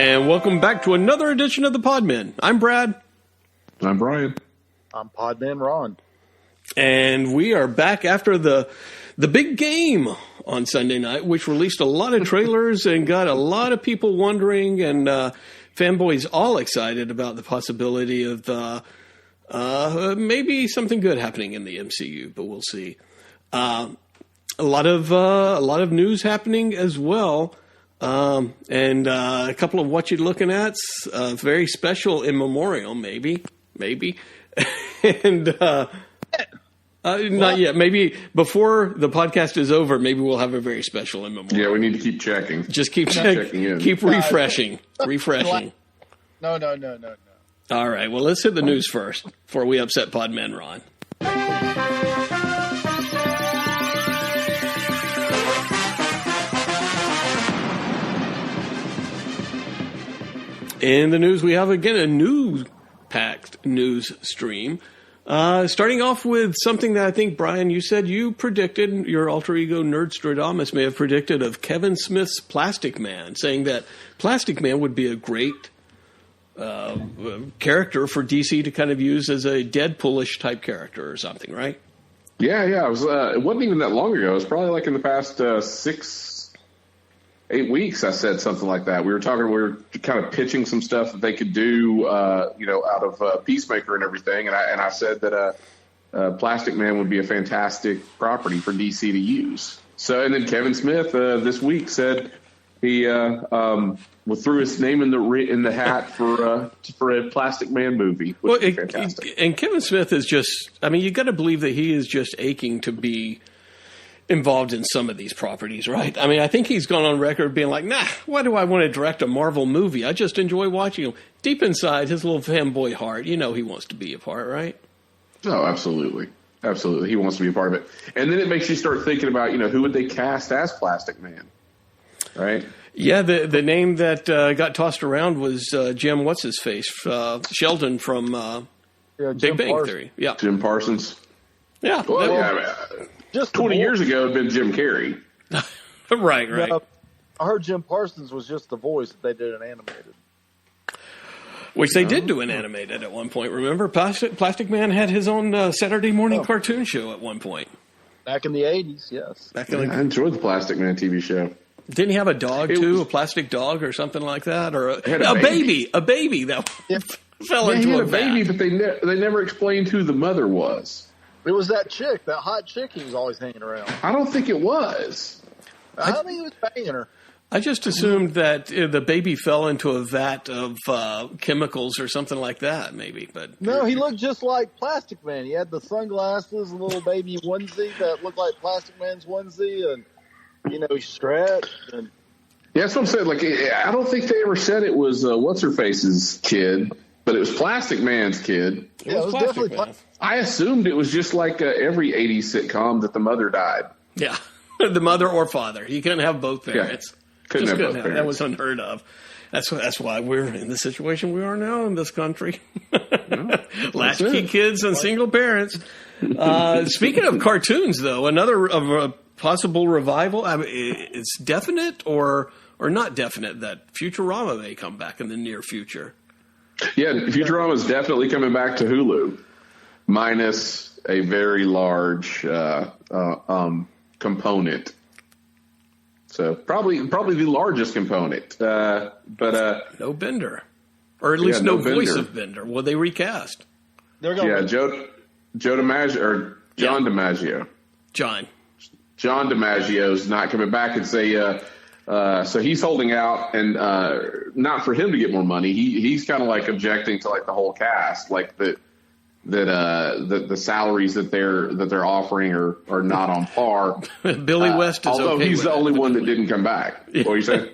And welcome back to another edition of the Podmen. I'm Brad. I'm Brian. I'm Podman Ron. And we are back after the big game on Sunday night, which released a lot of trailers and got a lot of people wondering, and fanboys all excited about the possibility of maybe something good happening in the MCU, but we'll see. A lot of news happening as well. And a couple of what you're looking at, very special in memoriam, maybe, and not yet. Maybe before the podcast is over, maybe we'll have a very special in memoriam. Yeah, we need to keep checking. Just keep checking in. Keep refreshing. No. All right. Well, let's hit the news first before we upset Podman Ron. In the news, we have, again, a news-packed news stream. Starting off with something that I think, Brian, you said you predicted, your alter ego Nerdstradamus may have predicted, of Kevin Smith's Plastic Man, saying that Plastic Man would be a great character for DC to kind of use as a Deadpoolish type character or something, right? Yeah. It wasn't even that long ago. It was probably like in the past 8 weeks, I said something like that. We were kind of pitching some stuff that they could do, out of Peacemaker and everything. And I said that Plastic Man would be a fantastic property for DC to use. So, and then Kevin Smith this week said he threw his name in the hat for a Plastic Man movie, which is fantastic. And Kevin Smith is just, I mean, you got to believe that he is just aching to be involved in some of these properties, right? I mean, I think he's gone on record being like, nah, why do I want to direct a Marvel movie? I just enjoy watching him. Deep inside his little fanboy heart, he wants to be a part, right? Oh, absolutely. Absolutely. He wants to be a part of it. And then it makes you start thinking about, who would they cast as Plastic Man, right? Yeah, the name that got tossed around was Jim, what's-his-face, Sheldon from Big Bang Theory. Yeah. Jim Parsons. Yeah. Well, just 20 years ago, it had been Jim Carrey. Right. Yeah, I heard Jim Parsons was just the voice that they did an animated. Which they did do an animated at one point. Remember, Plastic Man had his own Saturday morning cartoon show at one point. Back in the 80s, yes. I enjoyed the Plastic Man TV show. Didn't he have a dog, too? A plastic dog or something like that? Or a baby that fell into a baby, but they never explained who the mother was. It was that hot chick he was always hanging around. I don't think it was. I think he was banging her. I just assumed that the baby fell into a vat of chemicals or something like that, maybe. But no, he looked just like Plastic Man. He had the sunglasses, a little baby onesie that looked like Plastic Man's onesie, and he stretched. And yeah, that's what I'm saying. Like, I don't think they ever said it was what's-her-face's kid, but it was Plastic Man's kid. Yeah, it was definitely Plastic. I assumed it was just like every 80s sitcom that the mother died. Yeah, the mother or father. You couldn't have both parents. Yeah. Couldn't have both parents. That was unheard of. That's why we're in the situation we are now in this country. Latchkey kids and single parents. Speaking of cartoons, though, another of a possible revival. I mean, it's definite or not definite that Futurama may come back in the near future. Yeah, Futurama is definitely coming back to Hulu, minus a very large component. So probably the largest component, but no Bender, or at least no voice of Bender. Will they recast? Joe DiMaggio or John DiMaggio. John DiMaggio's not coming back and say. So he's holding out, and not for him to get more money. He's kind of like objecting to like the whole cast, like the salaries that they're offering are not on par. Billy West is although okay he's with the only it, one that didn't come back. Yeah. What are you saying?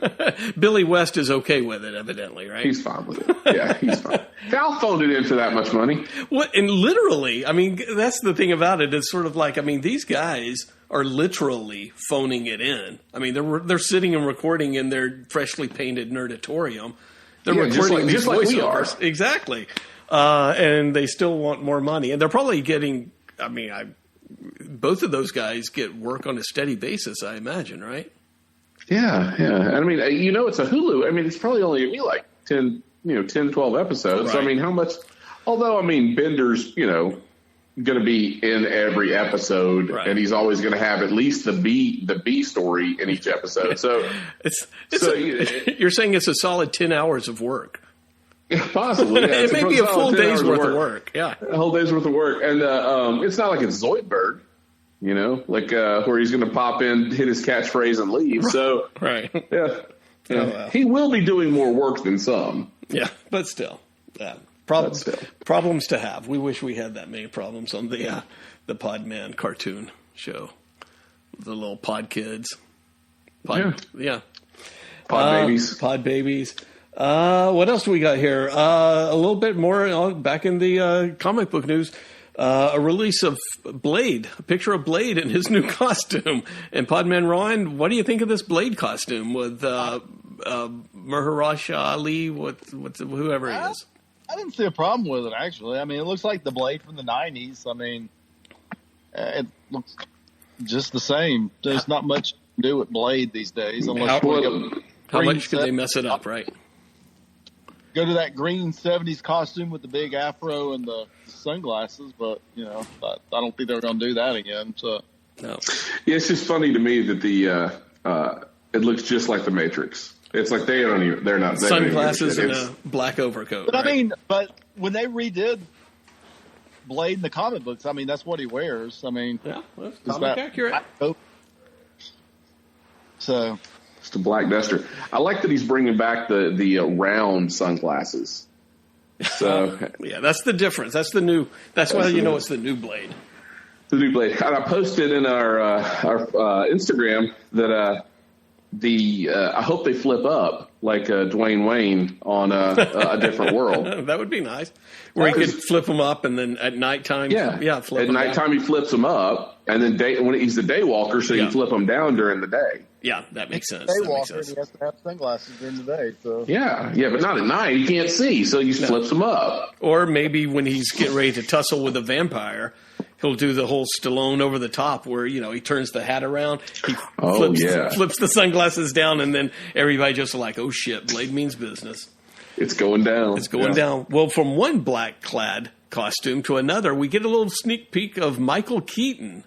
Billy West is okay with it, evidently, right? He's fine with it. Yeah, he's fine. Cal phoned it in for that much money. What? And literally, I mean, that's the thing about it. It's sort of like, I mean, these guys are literally phoning it in. I mean, they're sitting and recording in their freshly painted nerdatorium. They're recording these voiceovers. Exactly. And they still want more money. And they're probably getting, I mean, both of those guys get work on a steady basis, I imagine, right? Yeah. I mean, it's a Hulu. I mean, it's probably only going to be like 10, 12 episodes. Right. So, I mean, how much? Although, I mean, Bender's, going to be in every episode, right. and he's always going to have at least the B story in each episode. So, you're saying it's a solid 10 hours of work. Possibly, yeah. It may be a full day's worth of work. Yeah, a whole day's worth of work, and it's not like it's Zoidberg, where he's going to pop in, hit his catchphrase, and leave. So, right, yeah. He will be doing more work than some. Yeah, but still, problems to have. We wish we had that many problems on the Podman cartoon show, the little pod kids. Pod babies. What else do we got here? A little bit more back in the comic book news. A release of Blade, a picture of Blade in his new costume. And Podman Ron, what do you think of this Blade costume with Mahershala Ali, whoever he is? I didn't see a problem with it, actually. I mean, it looks like the Blade from the 90s. I mean, it looks just the same. There's not much to do with Blade these days. How much could they mess it up, right? Go to that green 70s costume with the big afro and the sunglasses, but, I don't think they're going to do that again. So, no. Yeah, it's just funny to me that it looks just like the Matrix. It's like they're not sunglasses and a black overcoat. But right? But when they redid Blade in the comic books, I mean, that's what he wears. I mean, yeah, well, comic accurate. So it's the black duster. I like that he's bringing back the round sunglasses. So yeah, that's the difference. That's the new. That's why it's the new Blade. The new Blade. And I posted in our Instagram that. I hope they flip up like Dwayne Wayne on a different world. That would be nice. Where he could flip them up, and then at nighttime, flip at them nighttime down. he flips them up, and then when he's the day walker, so you flip them down during the day. Yeah, that makes sense. Day walker, he has to have sunglasses during the day. So yeah, but not at night. He can't see, so he flips them up. Or maybe when he's getting ready to tussle with a vampire, he'll do the whole Stallone over the top where, he turns the hat around. He flips the sunglasses down, and then everybody just like, oh, shit, Blade means business. It's going down. It's going down. Well, from one black-clad costume to another, we get a little sneak peek of Michael Keaton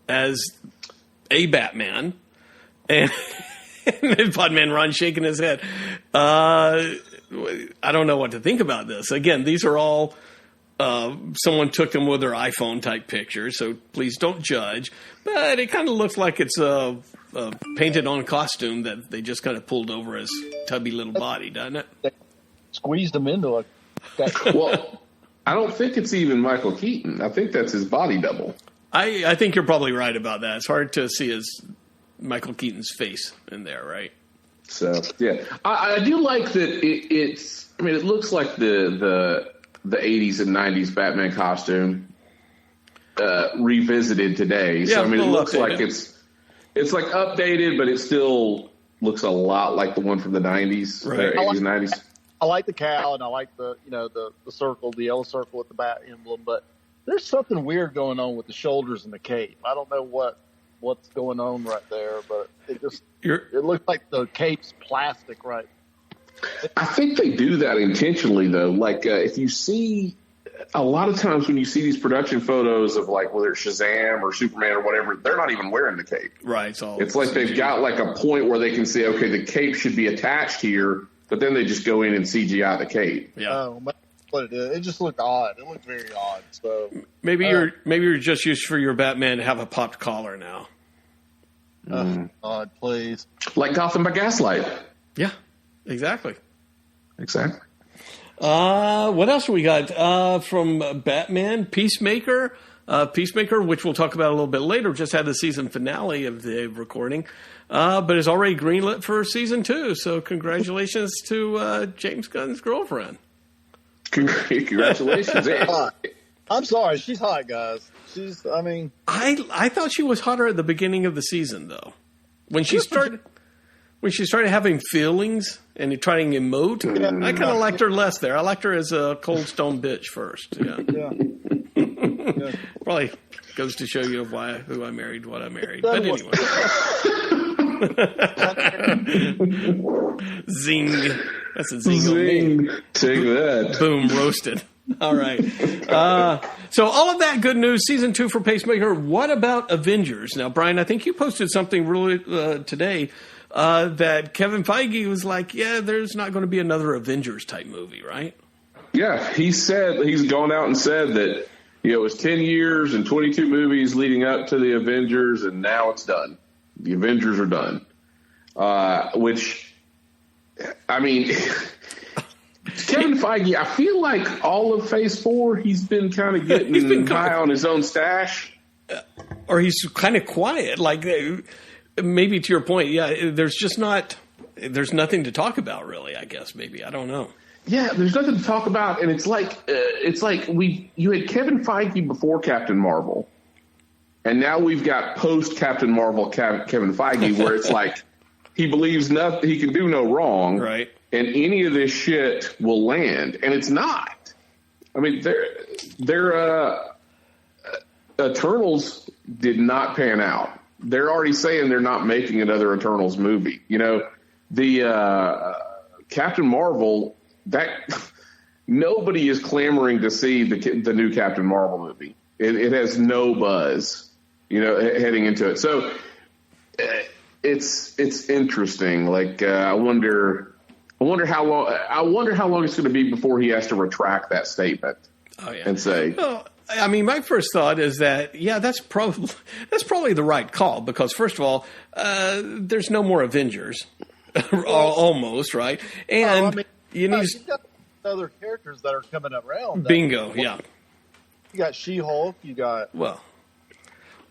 as a Batman. And Podman Ron shaking his head. I don't know what to think about this. Again, these are all... someone took them with their iPhone type pictures, so please don't judge. But it kind of looks like it's a painted on costume that they just kind of pulled over his tubby little body, doesn't it? they squeezed him into it. Well, I don't think it's even Michael Keaton. I think that's his body double. I think you're probably right about that. It's hard to see Michael Keaton's face in there, right? So yeah, I do like that. It's. I mean, it looks like the 80s and 90s Batman costume revisited today. So, I mean, it looks like it's like updated, but it still looks a lot like the one from the 90s, right. 80s and 90s. I like the cow, and I like the circle, the yellow circle with the bat emblem, but there's something weird going on with the shoulders and the cape. I don't know what's going on right there, but it looks like the cape's plastic, right? I think they do that intentionally, though. Like, if you see a lot of times when you see these production photos of, like, whether it's Shazam or Superman or whatever, they're not even wearing the cape. Right. It's like they've got, like, a point where they can say, okay, the cape should be attached here, but then they just go in and CGI the cape. Yeah. Oh, that's what it is. It just looked odd. It looked very odd. So maybe you're just used for your Batman to have a popped collar now. God, please. Like Gotham by Gaslight. Yeah. Exactly. What else we got from Batman? Peacemaker, which we'll talk about a little bit later, just had the season finale of the recording, but is already greenlit for season 2. So congratulations to James Gunn's girlfriend. Congratulations! I'm sorry, she's hot, guys. I thought she was hotter at the beginning of the season, though. When she started having feelings and trying to emote, I kind of liked her less there. I liked her as a cold stone bitch first. Yeah. Probably goes to show you who I married, what I married. But anyway. Zing. That's a zing. Take that. Boom, roasted. All right. So all of that good news, season 2 for Pacemaker. What about Avengers? Now, Brian, I think you posted something really today that Kevin Feige was like, yeah, there's not going to be another Avengers type movie, right? Yeah, he's gone out and said that, it was 10 years and 22 movies leading up to the Avengers, and now it's done. The Avengers are done. Which, I mean, Kevin Feige, I feel like all of Phase 4, he's been kind of getting high on his own stash. Or he's kind of quiet. Like, maybe to your point, yeah, there's nothing to talk about, really, I guess, maybe. I don't know. Yeah, there's nothing to talk about, and it's like you had Kevin Feige before Captain Marvel, and now we've got post Captain Marvel Kevin Feige, where it's like he believes nothing, he can do no wrong, right? And any of this shit will land, and it's not. I mean, their Eternals did not pan out. They're already saying they're not making another Eternals movie. The Captain Marvel. That nobody is clamoring to see the new Captain Marvel movie. It has no buzz, heading into it. So it's interesting. Like I wonder how long it's going to be before he has to retract that statement. Oh, yeah. And say. Well, I mean, my first thought is that that's probably the right call, because first of all, there's no more Avengers, almost, right? And you need got other characters that are coming around. Bingo, yeah. You got She-Hulk. You got well.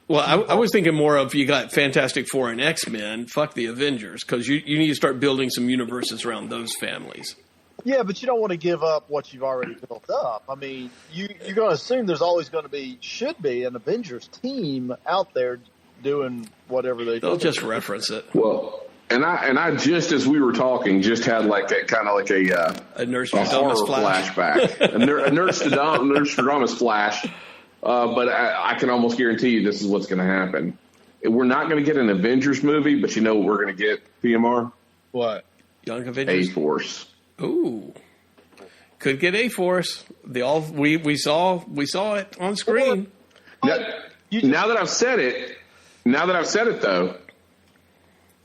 I was thinking more of you got Fantastic Four and X-Men. Fuck the Avengers, because you need to start building some universes around those families. Yeah, but you don't want to give up what you've already built up. I mean, you're going to assume there's always going to should be an Avengers team out there doing whatever they'll just reference it. Well. And I just as we were talking, just had like a kind of like a Nostradamus flashback, a Nostradamus flash. But I can almost guarantee you this is what's going to happen. We're not going to get an Avengers movie, but you know what we're going to get, PMR? What? Young Avengers? A-Force. Ooh. Could get A-Force. We saw it on screen. Now that I've said it, though,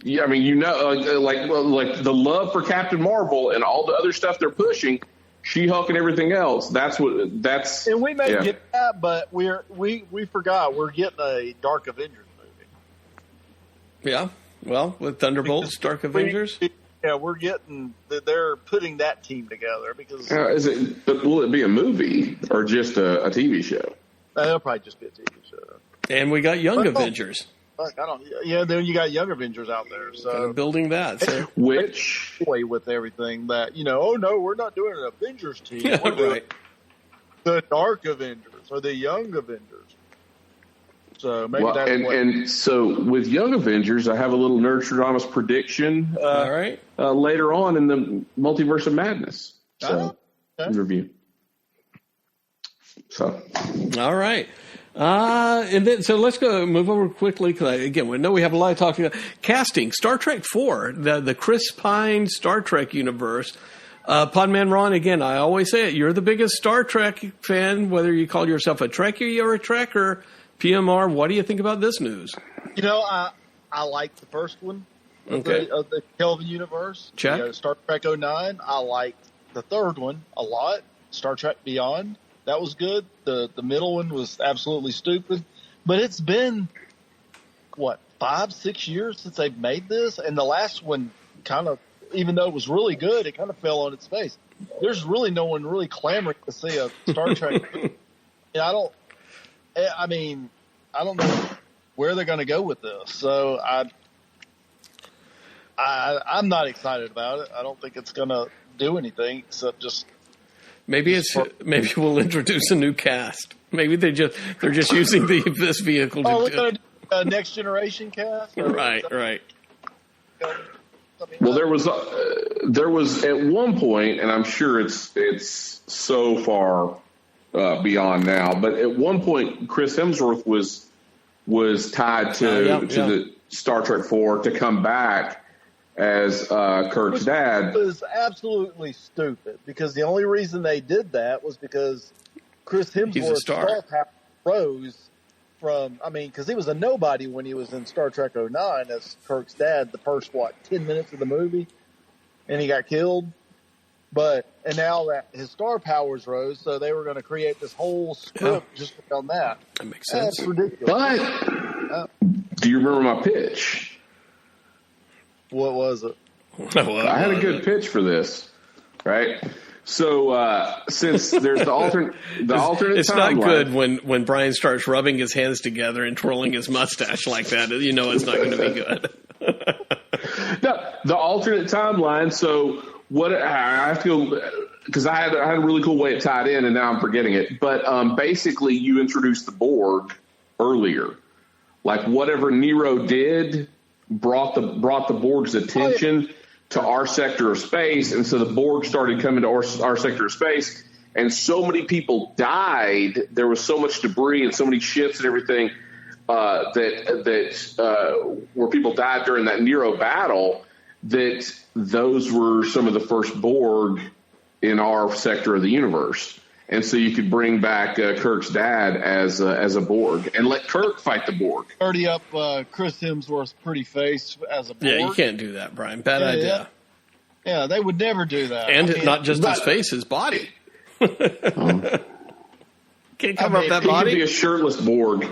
yeah, I mean, like the love for Captain Marvel and all the other stuff they're pushing, She-Hulk and everything else. That's. And we may get that, but we forgot we're getting a Dark Avengers movie. Yeah, well, with Thunderbolts, Dark Avengers. We're getting. They're putting that team together because. Will it be a movie or just a TV show? It'll probably just be a TV show. And we got Young Avengers. Then you got Young Avengers out there. So kind of building that. So. Which way with everything that oh no, we're not doing an Avengers team. Yeah, we're doing right. The Dark Avengers or the Young Avengers. So maybe that's and so with Young Avengers, I have a little Nostradamus prediction. All right. Later on in the Multiverse of Madness. So review. So all right. And then, so let's move over quickly, because again, we know we have a lot of talking about casting. Star Trek 4, the Chris Pine Star Trek universe. Podman Ron, again, I always say it, you're the biggest Star Trek fan, whether you call yourself a Trekkie or a Trekker. PMR, what do you think about this news? I like the first one of the Kelvin universe. Check. Star Trek 09. I liked the third one a lot. Star Trek Beyond. That was good. The middle one was absolutely stupid. But it's been, 5-6 years since they've made this? And the last one kind of, even though it was really good, it kind of fell on its face. There's really no one really clamoring to see a Star Trek. I don't know where they're going to go with this. So I'm not excited about it. I don't think it's going to do anything except just. Maybe we'll introduce a new cast. Maybe they're just using this vehicle to. Oh, we're going to do a Next Generation cast. Right. Well, there was at one point, and I'm sure it's so far beyond now, but at one point Chris Hemsworth was tied to Star Trek 4 to come back as Kirk's dad. It was absolutely stupid because the only reason they did that was because Chris Hemsworth's star power rose from, because he was a nobody when he was in Star Trek 09 as Kirk's dad the first, 10 minutes of the movie, and he got killed. And now that his star powers rose, so they were going to create this whole script just on that. That makes sense. That's ridiculous. But do you remember my pitch? What was it? I had a good pitch for this, right? So since there's the alternate it's timeline, not good when Brian starts rubbing his hands together and twirling his mustache like that. You know it's not going to be good. No, the alternate timeline. So what I have to go because I had a really cool way it tied in, and now I'm forgetting it. But basically, you introduced the Borg earlier, like whatever Nero did brought the Borg's attention to our sector of space, and so the Borg started coming to our sector of space, and so many people died. There was so much debris and so many ships and everything that where people died during that Nero battle, that those were some of the first Borg in our sector of the universe. And so you could bring back Kirk's dad as a Borg and let Kirk fight the Borg. Already up Chris Hemsworth's pretty face as a Borg. Yeah, you can't do that, Brian. Bad idea. Yeah, they would never do that. And not just his face, his body. Can't cover up that body. He could be a shirtless Borg.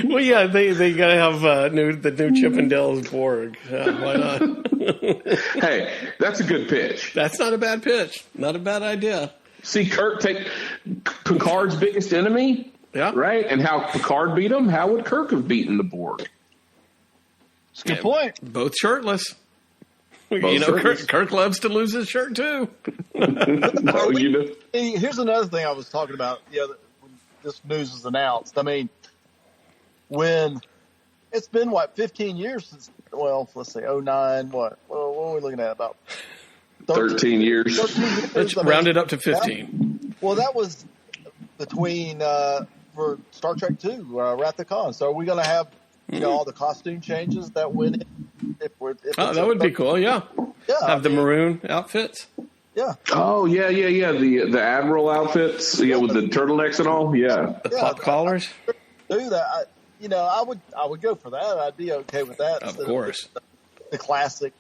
Well, yeah, they got to have the new Chippendales Borg. Why not? Hey, that's a good pitch. That's not a bad pitch. Not a bad idea. See Kirk take Picard's biggest enemy, right? And how Picard beat him. How would Kirk have beaten the Borg? That's a good point. Both shirtless. Kirk loves to lose his shirt too. Here's another thing I was talking about. When this news was announced. When it's been 15 years since. Well, let's say 09. What are we looking at? About 13 years. 13 years. Let's round it up to 15. That was between for Star Trek 2, Wrath of Khan. So are we going to have all the costume changes that went in? That would be cool. Yeah. Have the maroon outfits. Yeah. Oh yeah. The Admiral outfits. Yeah, with the turtlenecks and all. Yeah. The pop collars. Do that. I would go for that. I'd be okay with that. Of course. The classic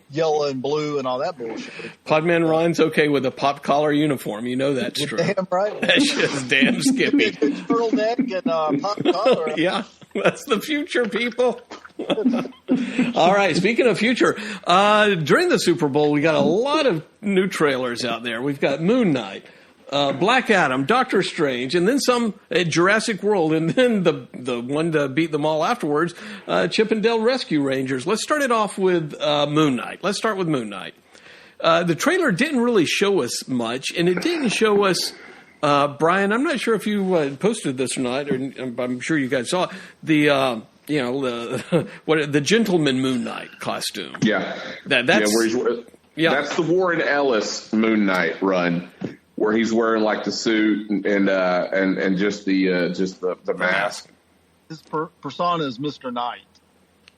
yellow and blue and all that bullshit. Podman Ron's okay with a pop collar uniform. You know that's true. Damn right. That's just damn skippy. Turtleneck and pop collar. Yeah, that's the future, people. All right. Speaking of future, during the Super Bowl, we got a lot of new trailers out there. We've got Moon Knight, Black Adam, Doctor Strange, and then some at Jurassic World, and then the one to beat them all afterwards, Chippendale Rescue Rangers. Let's start it off with Moon Knight. Let's start with Moon Knight. The trailer didn't really show us much, and it didn't show us, Brian, I'm not sure if you posted this or not, or I'm sure you guys saw it, the Gentleman Moon Knight costume. Yeah. That's the Warren Ellis Moon Knight run, where he's wearing like the suit and just the mask. His persona is Mr. Knight.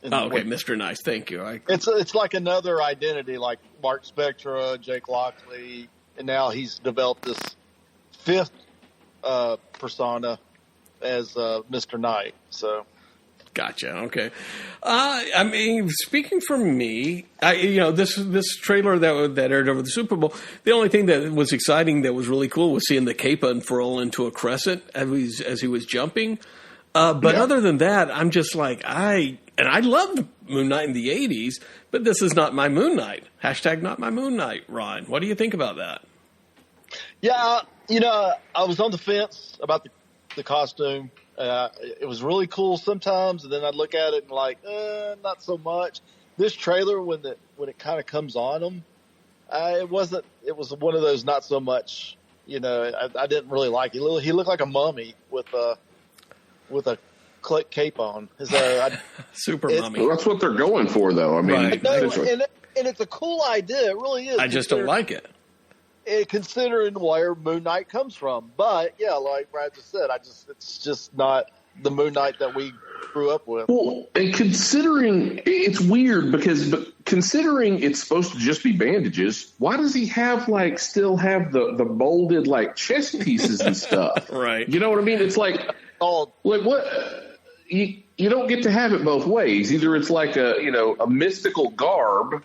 Okay, Mr. Nice. Thank you. It's like another identity, like Mark Spectra, Jake Lockley, and now he's developed this fifth persona as Mr. Knight. So. Gotcha. Okay. Speaking for me, this trailer that aired over the Super Bowl, the only thing that was exciting, that was really cool, was seeing the cape unfurl into a crescent as he was jumping. Other than that, I'm just like, I loved Moon Knight in the 80s, but this is not my Moon Knight. # not my Moon Knight, Ron. What do you think about that? Yeah, I was on the fence about the costume. It was really cool sometimes, and then I'd look at it and like, not so much. This trailer, when it kind of comes on him, it was one of those not so much. I didn't really like it. He looked like a mummy with a cape on. Super mummy. Well, that's what they're going for, though. Right. And it's a cool idea. It really is. I just don't like it. Considering where Moon Knight comes from. But yeah, like Brad just said, it's just not the Moon Knight that we grew up with. Well, and considering it's weird but considering it's supposed to just be bandages, why does he have still have the molded chest pieces and stuff? Right. You know what I mean? It's what you don't get to have it both ways. Either it's a mystical garb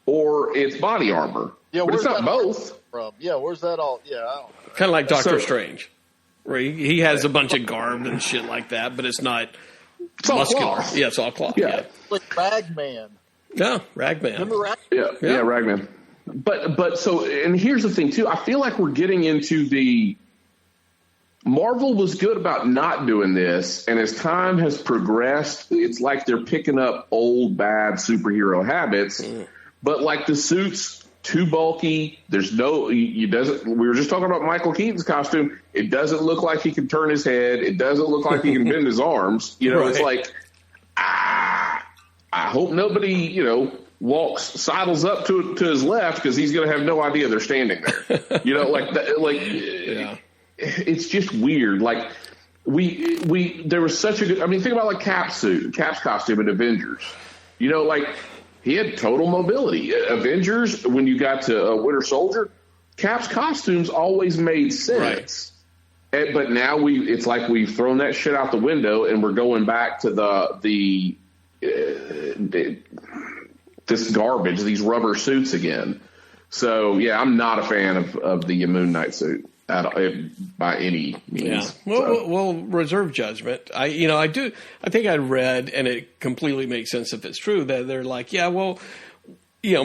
or it's body armor. Yeah, but it's not both. From? Yeah, where's that all? Yeah, I don't know. Kind of like Doctor Strange, where he has a bunch of garb and shit like that, but it's not. It's all muscular. cloth. Yeah, it's all cloth. Yeah. Like Ragman. Yeah, Ragman. Remember Ragman? Yeah, Ragman. But so, and here's the thing too. I feel like we're getting into the Marvel was good about not doing this, and as time has progressed, it's like they're picking up old bad superhero habits. But the suits too bulky. There's no. We were just talking about Michael Keaton's costume. It doesn't look like he can turn his head. It doesn't look like he can bend his arms. Right. It's I hope nobody sidles up to his left because he's going to have no idea they're standing there. Yeah. It's just weird. There was such a good. I mean, think about Cap's costume in Avengers. He had total mobility. Avengers, when you got to Winter Soldier, Cap's costumes always made sense. Right. But now it's like we've thrown that shit out the window and we're going back to this garbage, these rubber suits again. So yeah, I'm not a fan of the Moon Knight suit by any means. Yeah. Well, reserve judgment. I think I read, and it completely makes sense if it's true, that they're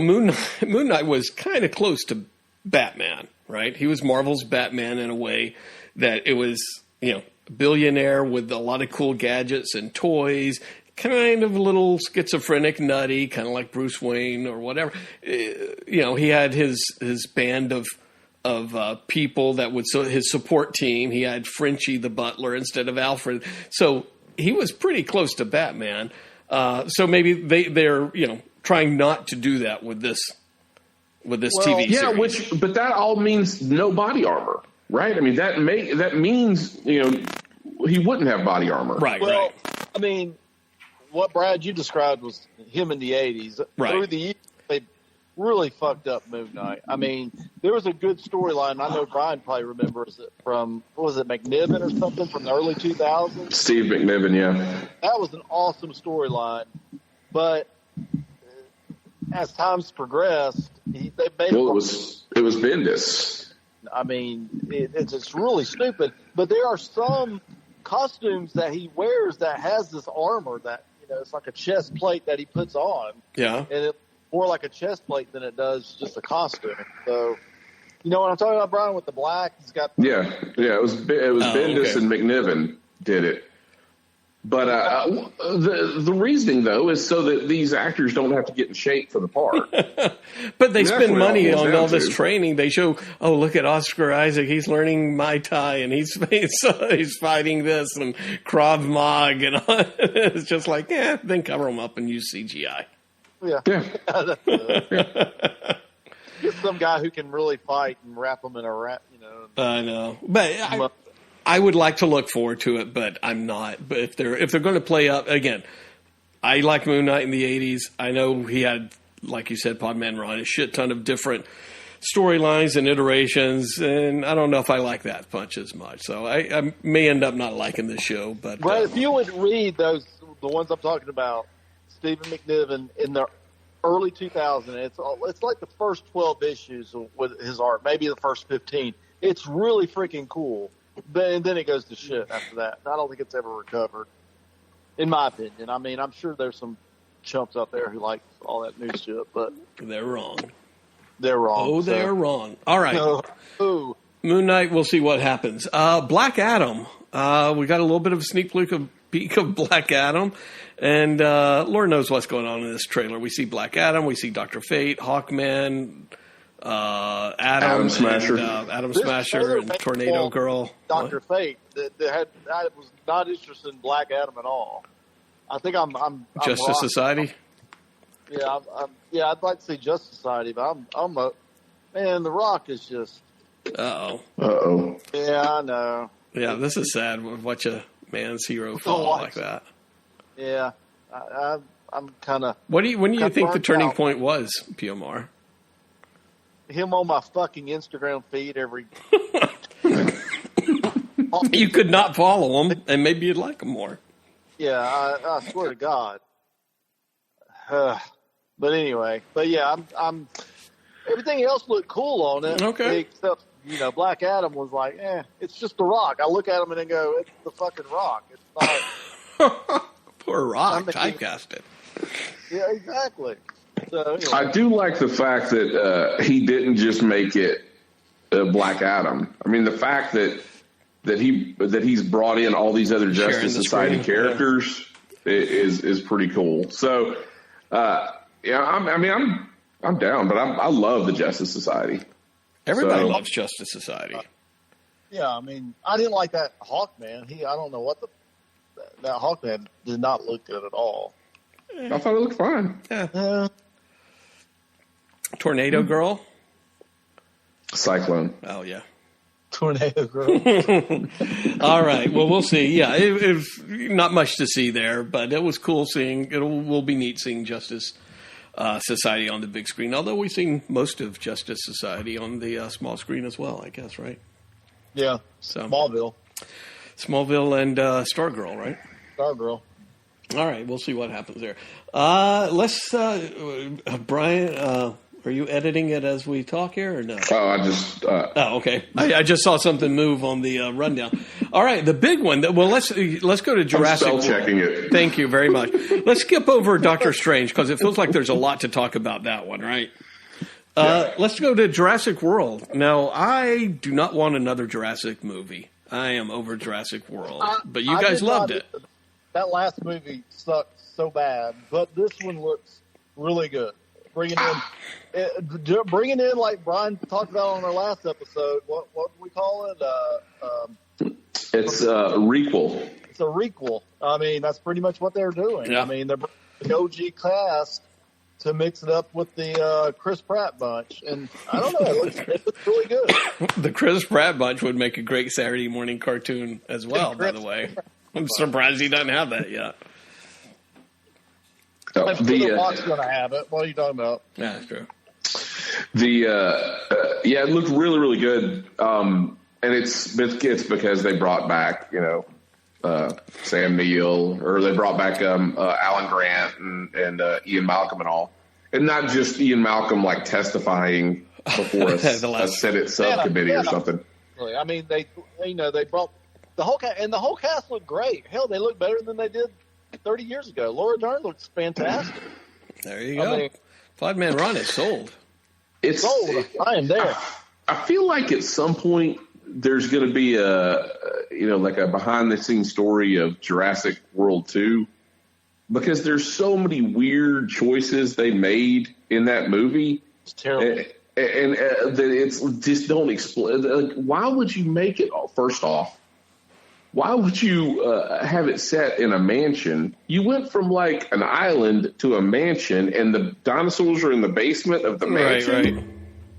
Moon Knight was kind of close to Batman, right? He was Marvel's Batman in a way that it was, billionaire with a lot of cool gadgets and toys, kind of a little schizophrenic, nutty, kind of like Bruce Wayne or whatever. He had his band of people that would his support team. He had Frenchie the butler instead of Alfred, so he was pretty close to Batman. So maybe they're trying not to do that with this TV series. But that all means no body armor, right? I mean that means he wouldn't have body armor, right? Well, right. I mean, what Brad you described was him in the '80s. Right. Through the years, they really fucked up Moon Knight. I mean, there was a good storyline. I know Brian probably remembers it from, McNiven or something from the early 2000s? Steve McNiven, yeah. That was an awesome storyline. But as time's progressed, they made it was Bendis. I mean, it's really stupid. But there are some costumes that he wears that has this armor that, it's like a chest plate that he puts on. Yeah. And it more like a chest plate than it does just a costume. So, you know what I'm talking about, Brian, with the black? He's got. Yeah. It was Bendis and McNiven did it. But the reasoning though is so that these actors don't have to get in shape for the part. But they spend money on all this training. They show, look at Oscar Isaac. He's learning Muay Thai and he's fighting this and Krav Maga and all. It's just then cover them up and use CGI. Yeah. Get some guy who can really fight and wrap them in a wrap, I know, but I would like to look forward to it, but I'm not. But if they're going to play up again, I like Moon Knight in the '80s. I know he had, like you said, Podman Ron, a shit ton of different storylines and iterations, and I don't know if I like that punch as much. So I may end up not liking this show. But if you would read the ones I'm talking about, Stephen McNiven in the early 2000s, it's like the first 12 issues with his art, maybe the first 15. It's really freaking cool. And then it goes to shit after that. I don't think it's ever recovered, in my opinion. I mean, I'm sure there's some chumps out there who like all that new shit, but they're wrong. They're wrong. They're wrong. All right. Moon Knight, we'll see what happens. Black Adam. We got a little bit of a sneak peek of Black Adam. And Lord knows what's going on in this trailer. We see Black Adam. We see Dr. Fate, Hawkman, Atom Smasher, and Tornado Girl. Dr. Fate that was not interested in Black Adam at all. I think I'm Justice Society. Yeah, I'd like to see Justice Society, but man, The Rock is just. Uh-oh. Yeah, I know. Yeah, this is sad. What you man's hero fall like that. Yeah, I'm kind of. When do you think the turning point was, Piomar? Him on my fucking Instagram feed every. You could not follow him, and maybe you'd like him more. Yeah, I swear to God. But anyway, yeah, I'm. Everything else looked cool on it. Okay. Except, Black Adam was like, it's just the Rock. I look at him and then go, it's the fucking Rock. It's not. Poor Rock, typecasted. Yeah, exactly. So, anyway. I do like the fact that he didn't just make it Black Adam. I mean, the fact that he's brought in all these other Justice Society characters is pretty cool. So, I'm down, but I love the Justice Society. Everybody loves Justice Society. Yeah, I mean, I didn't like that Hawkman. I don't know what that Hawkman did not look good at all. I thought it looked fine. Yeah. Tornado Girl? Cyclone. Oh, yeah. Tornado Girl. All right. Well, we'll see. Yeah, it not much to see there, but it was cool seeing. It will be neat seeing Justice Society on the big screen. Although we've seen most of Justice Society on the small screen as well, I guess, right? Yeah. So Smallville and Stargirl, right? Stargirl. All right, we'll see what happens there. Let's, Brian, are you editing it as we talk here or no? Oh, I just... Oh, okay. I just saw something move on the rundown. All right, the big one. Well, let's go to Jurassic World. I'm spell-checking it. Thank you very much. Let's skip over Doctor Strange because it feels like there's a lot to talk about that one, right? Let's go to Jurassic World. Now, I do not want another Jurassic movie. I am over Jurassic World. But you guys loved it. That last movie sucked so bad, but this one looks really good. Bringing in like Brian talked about on our last episode. What do we call it? It's a requel. It's a requel. I mean, that's pretty much what they're doing. Yeah. I mean, they're bringing the OG cast to mix it up with the Chris Pratt bunch, and I don't know, it looks really good. The Chris Pratt bunch would make a great Saturday morning cartoon as well. By the way, I'm surprised he doesn't have that yet. The Fox going to have it. What are you talking about? Yeah, that's true. It looked really, really good. And it's because they brought back, Sam Neill, or they brought back Alan Grant and Ian Malcolm and all. And not just Ian Malcolm like testifying before a Senate subcommittee or something. I mean, they brought the whole cast, and the whole cast looked great. Hell, they look better than they did 30 years ago. Laura Dern looks fantastic. There you go. 5-man run is sold. It's sold. I am there. I feel like at some point there's going to be a behind the scenes story of Jurassic World 2, because there's so many weird choices they made in that movie. It's terrible. And that it's just don't explain. Like, why would you make it? First off, why would you have it set in a mansion? You went from like an island to a mansion, and the dinosaurs are in the basement of the mansion. Right.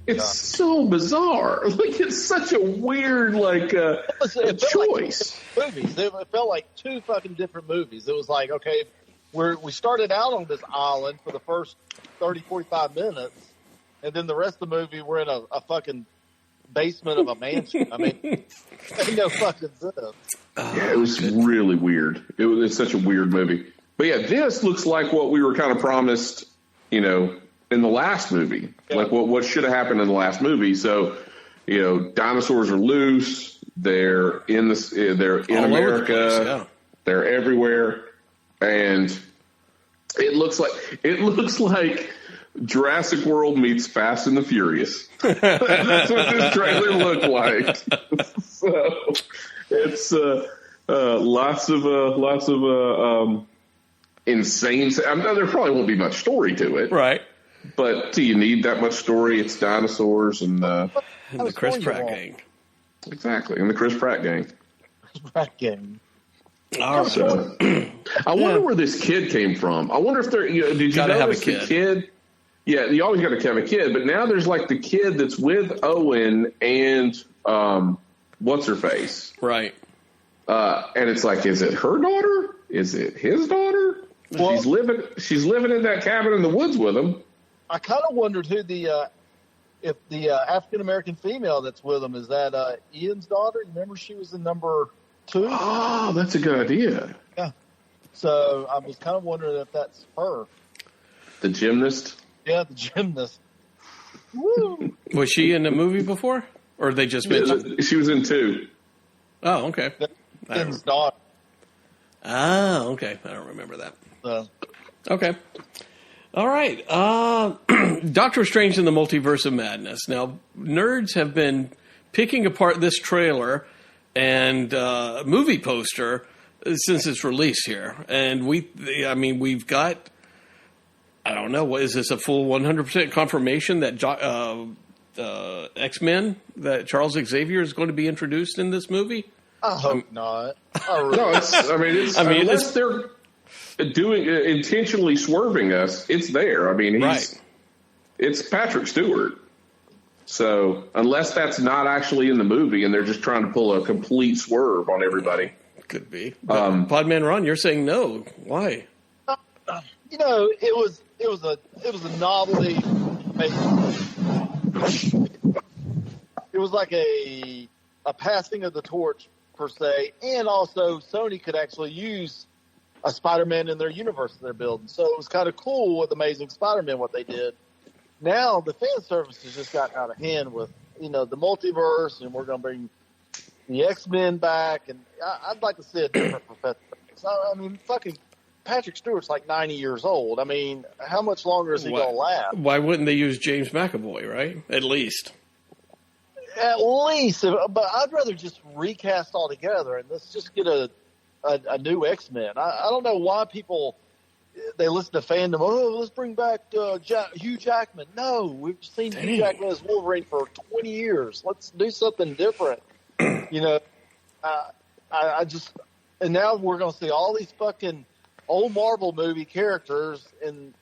It's so bizarre. Like, it's such a weird choice. Like movies. It felt like two fucking different movies. It was like, okay, we started out on this island for the first 30, 45 minutes, and then the rest of the movie we're in a fucking basement of a mansion. I mean, ain't no fucking sense. Yeah, it was really weird. It's such a weird movie. But yeah, this looks like what we were kind of promised, in the last movie. Yeah. Like what should have happened in the last movie. So, dinosaurs are loose. They're in America. They're everywhere. And it looks like Jurassic World meets Fast and the Furious. That's what this trailer looked like. So it's lots of insane. I mean, there probably won't be much story to it, right? But do you need that much story? It's dinosaurs and the Chris Pratt gang. Exactly, and the Chris Pratt gang. All right. So, I wonder where this kid came from. I wonder if did you notice the kid? Yeah, you always got to have a kid, but now there's like the kid that's with Owen and what's her face, right? And it's like, is it her daughter? Is it his daughter? Well, she's living in that cabin in the woods with him. I kind of wondered who if the African American female that's with him, is that Ian's daughter? Remember, she was in number 2. Oh, that's a good idea. Yeah. So I was kind of wondering if that's her. The gymnast. Yeah, the gymnast. Woo. Was she in the movie before, or they just mentioned? She was in 2. Oh, okay. Ian's daughter. Ah, okay. I don't remember that. Okay. All right. Doctor Strange in the Multiverse of Madness. Now, nerds have been picking apart this trailer and movie poster since its release here. And we've got, I don't know, what is this, a full 100% confirmation that X-Men, that Charles Xavier is going to be introduced in this movie? I hope not. Unless they're intentionally swerving us, it's there. I mean, it's Patrick Stewart. So unless that's not actually in the movie and they're just trying to pull a complete swerve on everybody. Could be. Podman Ron, you're saying no. Why? It was a novelty. It was like a passing of the torch, per se, and also Sony could actually use a Spider-Man in their universe they're building. So it was kind of cool with Amazing Spider-Man, what they did. Now the fan service has just gotten out of hand with, the multiverse, and we're going to bring the X-Men back, and I'd like to see a different Professor X. I mean, fucking Patrick Stewart's like 90 years old. I mean, how much longer is he going to last? Why wouldn't they use James McAvoy, right? At least, but I'd rather just recast altogether and let's just get a new X-Men. I don't know why people, they listen to fandom. Oh, let's bring back Hugh Jackman. No, we've seen Hugh Jackman as Wolverine for 20 years. Let's do something different. I just, and now we're going to see all these fucking old Marvel movie characters and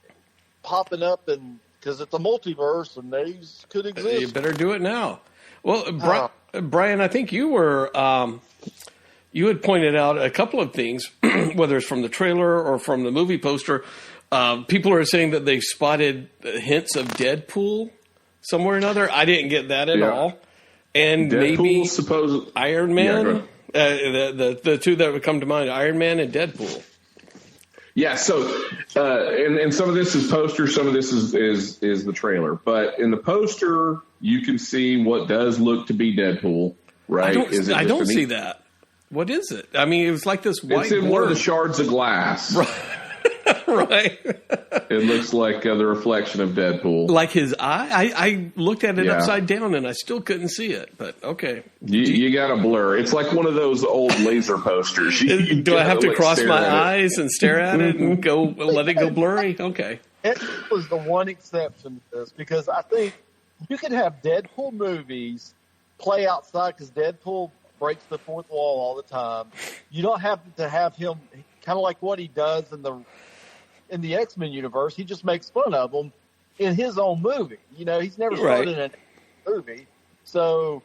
popping up, and because it's a multiverse and these could exist. You better do it now. Well, Brian, I think you were you had pointed out a couple of things, whether it's from the trailer or from the movie poster. People are saying that they've spotted hints of Deadpool somewhere or another. I didn't get that at all. And Deadpool, maybe Iron Man. The two that would come to mind: Iron Man and Deadpool. Yeah. So, and some of this is poster, some of this is the trailer. But in the poster, you can see what does look to be Deadpool. Right? I don't see that. What is it? I mean, it was like this white. It's in one of the shards of glass. Right. It looks like the reflection of Deadpool. Like his eye? I looked at it upside down and I still couldn't see it, but okay. You got to blur. It's like one of those old laser posters. Do I have to cross my eyes and stare at it and let it go blurry? Okay. It was the one exception to this, because I think you could have Deadpool movies play outside, because Deadpool breaks the fourth wall all the time. You don't have to have him kind of like what he does in the X-Men universe. He just makes fun of them in his own movie. He's never started in a movie. So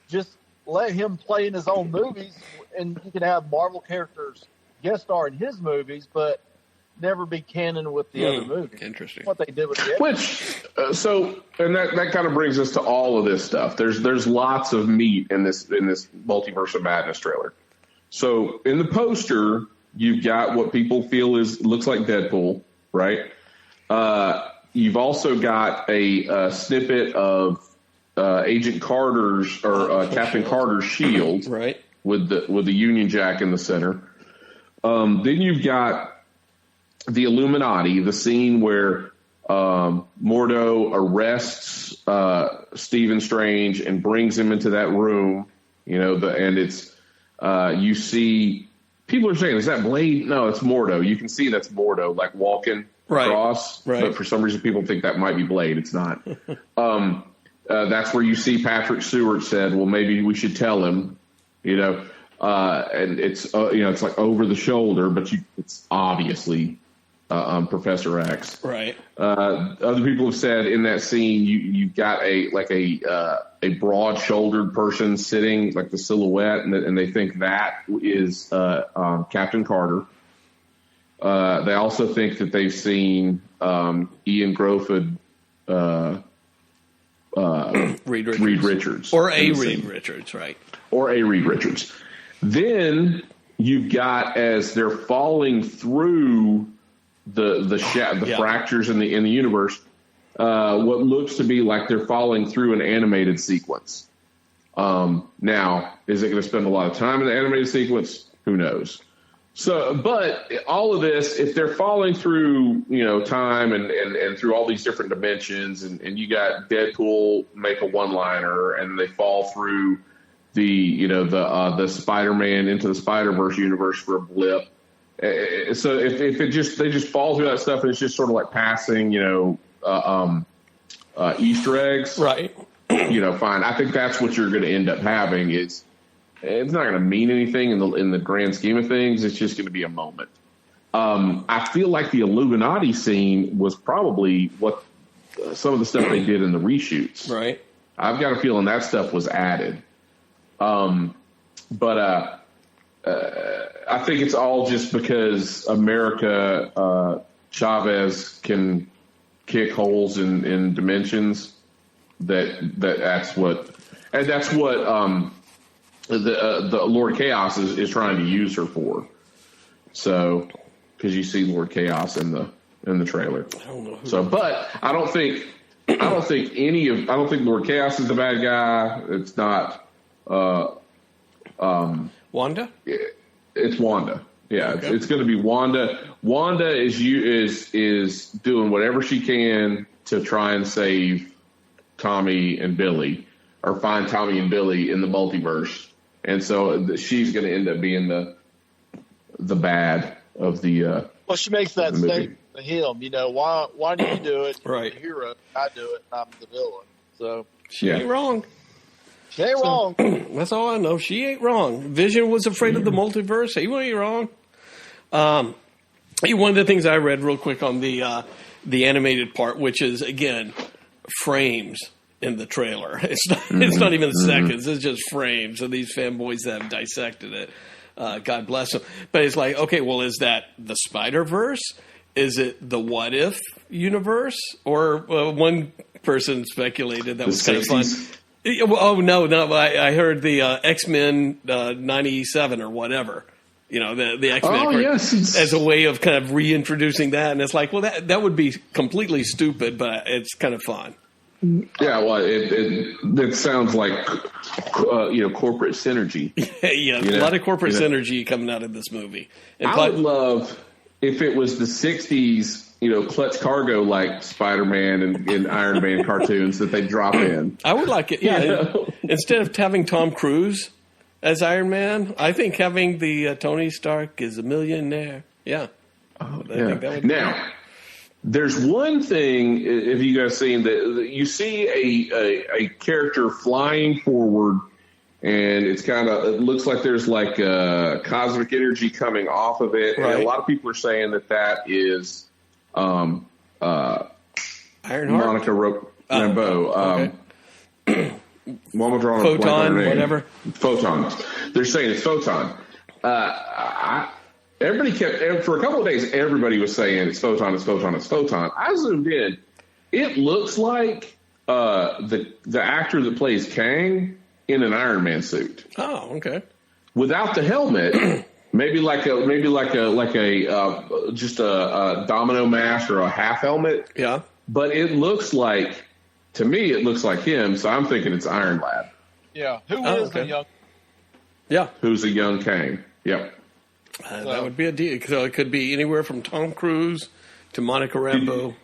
just let him play in his own movies, and you can have Marvel characters guest star in his movies, but never be canon with the other movies. Interesting. What they did with the and that kind of brings us to all of this stuff. There's lots of meat in this Multiverse of Madness trailer. So in the poster, you've got what people feel looks like Deadpool, right? You've also got a snippet of Agent Carter's or Captain Carter's shield, right, with the Union Jack in the center. Then you've got the Illuminati, the scene where Mordo arrests Stephen Strange and brings him into that room. And it's you see. People are saying, is that Blade? No, it's Mordo. You can see that's Mordo, like walking across. Right. But for some reason, people think that might be Blade. It's not. That's where you see Patrick Stewart said, well, maybe we should tell him, and it's, it's like over the shoulder, but it's obviously Professor X. Right. Other people have said in that scene, you've got a a broad-shouldered person sitting, like the silhouette, and they think that is Captain Carter. They also think that they've seen Ian Grofeld, Reed Richards. Or a Reed Richards, right. Or a Reed Richards. Then you've got, as they're falling through the fractures in the universe, what looks to be like they're falling through an animated sequence. Now, is it going to spend a lot of time in the animated sequence? Who knows? So, but all of this, if they're falling through, time and through all these different dimensions, and you got Deadpool make a one-liner, and they fall through the Spider-Man into the Spider-Verse universe for a blip. So if they just fall through that stuff, and it's just sort of like passing, Easter eggs, right? Fine. I think that's what you're going to end up having. It's not going to mean anything in the grand scheme of things. It's just going to be a moment. I feel like the Illuminati scene was probably what some of the stuff they did in the reshoots. Right. I've got a feeling that stuff was added. But I think it's all just because America, Chavez can kick holes in dimensions. That's what the Lord Chaos is trying to use her for. So, because you see Lord Chaos in the trailer. I don't know. But I don't think Lord Chaos is the bad guy. It's not. Wanda? It's Wanda. Yeah, okay. It's going to be Wanda. Wanda is doing whatever she can to try and save Tommy and Billy, or find Tommy and Billy in the multiverse, and so she's going to end up being the bad of the. Well, she makes that statement to him. Why do you do it? Right. You're the hero. I do it. I'm the villain. So she ain't wrong. She ain't wrong. That's all I know. She ain't wrong. Vision was afraid of the multiverse. He ain't wrong. One of the things I read real quick on the animated part, which is, again, frames in the trailer. It's not even seconds. It's just frames of these fanboys that have dissected it. God bless them. But it's like, okay, well, is that the Spider-Verse? Is it the What If universe? Or one person speculated that was kind of fun. Oh, no. I heard the X-Men 97 or whatever. The X-Men. Oh, yes. As a way of kind of reintroducing that. And it's like, well, that would be completely stupid, but it's kind of fun. Yeah, well, it sounds like, corporate synergy. Yeah, a lot of corporate synergy coming out of this movie. And I would love if it was the 60s, Clutch Cargo like Spider-Man and Iron Man cartoons that they drop in. I would like it, yeah. Instead of having Tom Cruise as Iron Man, I think having the Tony Stark is a millionaire. Yeah. I think that would now, there's one thing, if you guys seen that, you see a character flying forward, and it looks like there's like cosmic energy coming off of it. Right. And a lot of people are saying that is Ironheart? Monica Rambeau. Okay. Photon, whatever. Photon. They're saying it's Photon. Everybody kept, for a couple of days, everybody was saying it's Photon, it's Photon, it's Photon. I zoomed in. It looks like the actor that plays Kang in an Iron Man suit. Oh, okay. Without the helmet, maybe like a just a domino mask or a half helmet. Yeah. But it looks like, to me, it looks like him. So I'm thinking it's Iron Lad. Yeah. Who's a young? Yeah. Who's a young Kang? Yep. That would be a deal. So it could be anywhere from Tom Cruise to Monica Rambeau.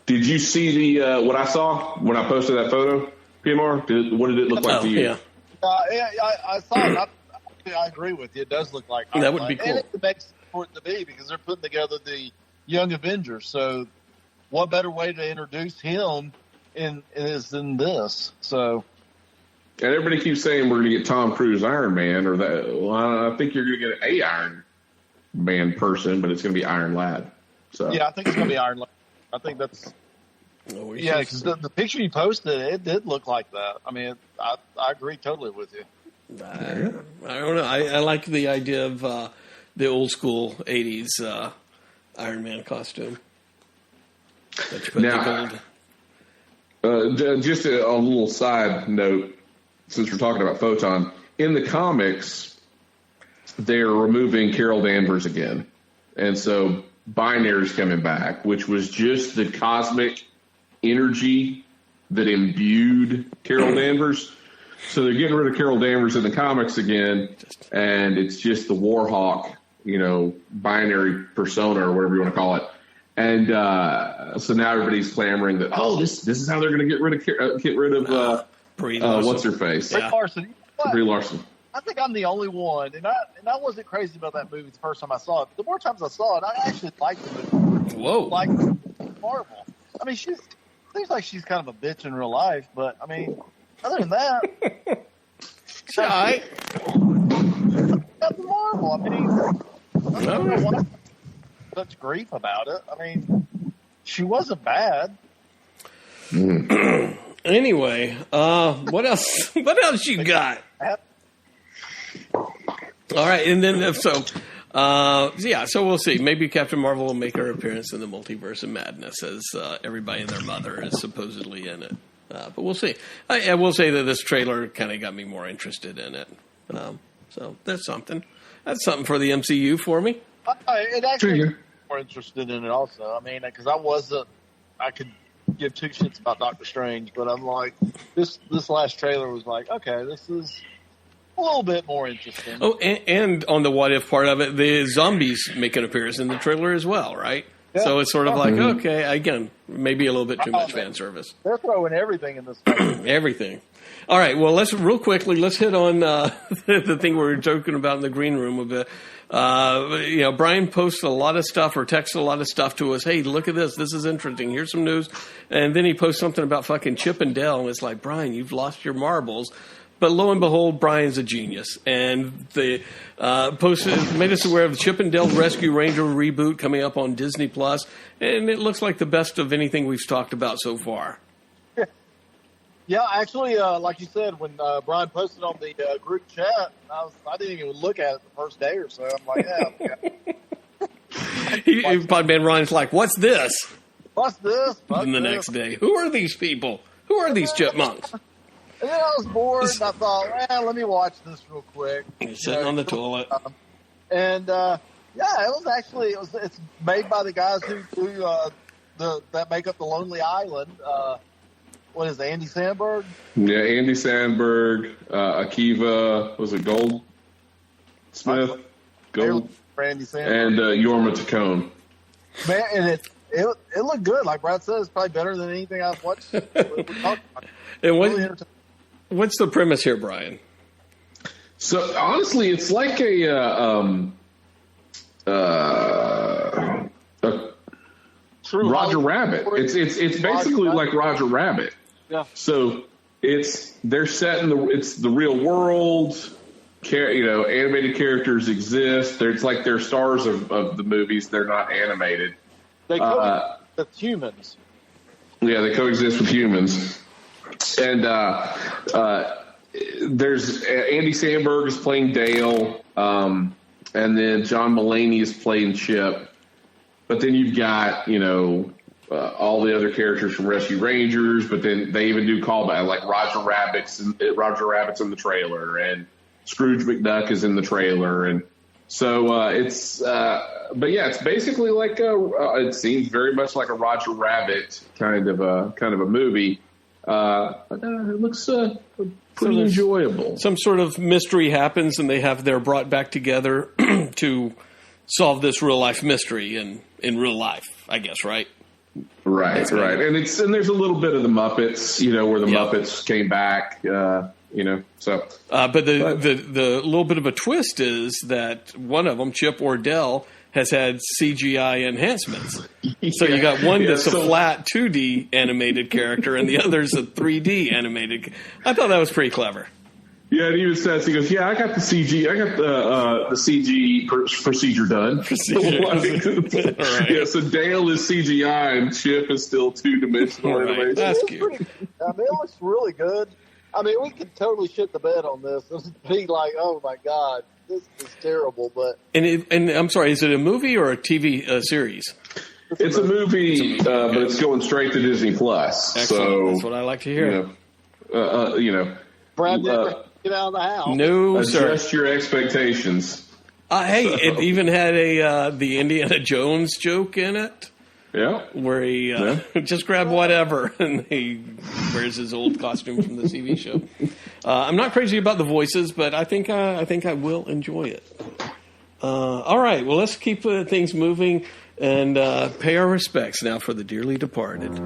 Did you see what I saw when I posted that photo, PMR? What did it look like to you? Yeah. I saw it. I agree with you. It does look like that would be cool. And it makes sense for it to be because they're putting together the Young Avengers. So, what better way to introduce him is in this? So, and everybody keeps saying we're going to get Tom Cruise Iron Man, or that. Well, I think you're going to get a Iron Man person, but it's going to be Iron Lad. So yeah, I think it's going to be Iron Lad. I think that's Yeah, because the picture you posted, it did look like that. I mean, I agree totally with you. I don't know. I like the idea of the old school 80s Iron Man costume. Now, just a little side note, since we're talking about Photon, in the comics, they're removing Carol Danvers again. And so Binary's coming back, which was just the cosmic energy that imbued Carol Danvers. So they're getting rid of Carol Danvers in the comics again, and it's just the Warhawk, binary persona or whatever you want to call it. And so now everybody's clamoring that, this is how they're going to get rid of Brie Larson. What's her face? Brie Larson. Brie Larson. I think I'm the only one, and I wasn't crazy about that movie the first time I saw it. But the more times I saw it, I actually liked the movie. Whoa! Like Marvel. I mean, seems like she's kind of a bitch in real life, but I mean, other than that, Shy. That's Marvel. I mean, I don't know why such grief about it. I mean, she wasn't bad. Anyway, what else? What else you got? All right, and then so we'll see. Maybe Captain Marvel will make her appearance in the Multiverse of Madness, as everybody and their mother is supposedly in it. But we'll see. I will say that this trailer kind of got me more interested in it. So that's something. That's something for the MCU for me. It actually more interested in it also. I mean, because I could give two shits about Doctor Strange, but I'm like, this last trailer was like, okay, this is a little bit more interesting. Oh, and on the what if part of it, the zombies make an appearance in the trailer as well, right? Yeah. So it's sort of like, okay, again, maybe a little bit too much fan service. They're throwing everything in this. Everything. All right, well, let's hit on the thing we were joking about in the green room a bit. Brian posts a lot of stuff or texts a lot of stuff to us. Hey, look at this. This is interesting. Here's some news. And then he posts something about fucking Chip and Dale. And it's like, Brian, you've lost your marbles. But lo and behold, Brian's a genius. And they made us aware of the Chip and Dale Rescue Ranger reboot coming up on Disney+. And it looks like the best of anything we've talked about so far. Yeah, actually, like you said, when Brian posted on the group chat, I didn't even look at it the first day or so. I'm like, yeah. Podman Ryan's like, what's this? What's this? And the next day, who are these people? Who are these chipmunks? And then I was bored, and I thought, let me watch this real quick. You're sitting on the toilet. And, it's made by the guys that make up the Lonely Island. What is it, Andy Samberg? Yeah, Andy Samberg, Akiva, was it Gold? Smith? Gold? Andy Samberg. And Yorma Tacone. Man, and it looked good. Like Brad said, it's probably better than anything I've watched. And what's the premise here, Brian? So, honestly, it's like Roger Rabbit. It's basically like Roger Rabbit. Yeah. So they're set in it's the real world. Animated characters exist. It's like they're stars of the movies. They're not animated. They coexist with humans. Yeah, they coexist with humans. And there's Andy Samberg is playing Dale, and then John Mulaney is playing Chip. But then you've got, all the other characters from Rescue Rangers, but then they even do callback, like Roger Rabbit's in the trailer, and Scrooge McDuck is in the trailer. And so it's basically like it seems very much like a Roger Rabbit kind of a movie. It looks pretty enjoyable. Some sort of mystery happens, and they're brought back together to solve this real life mystery in real life, I guess, right? Right. And there's a little bit of the Muppets, where the Muppets came back, so. But the little bit of a twist is that one of them, Chip or Dell, has had CGI enhancements. So you got one that's a flat 2D animated character, and the other's a 3D animated. I thought that was pretty clever. Yeah, and he even says, he goes, "Yeah, I got the CG, I got the CG procedure done." Right. Yeah, so Dale is CGI and Chip is still 2-dimensional animation. That's cute. I mean, it looks really good. I mean, we could totally shit the bed on this and be like, "Oh my god, this is terrible." But and I'm sorry, is it a movie or a TV series? It's a movie, but it's going straight to Disney Plus. Excellent. So that's what I like to hear. Brad never get out of the house. No, sir. Adjust your expectations. Hey, it even had the Indiana Jones joke in it. Yeah, where he just grabbed whatever and he wears his old costume from the TV show. I'm not crazy about the voices, but I think I will enjoy it. All right, well, let's keep things moving and pay our respects now for the dearly departed.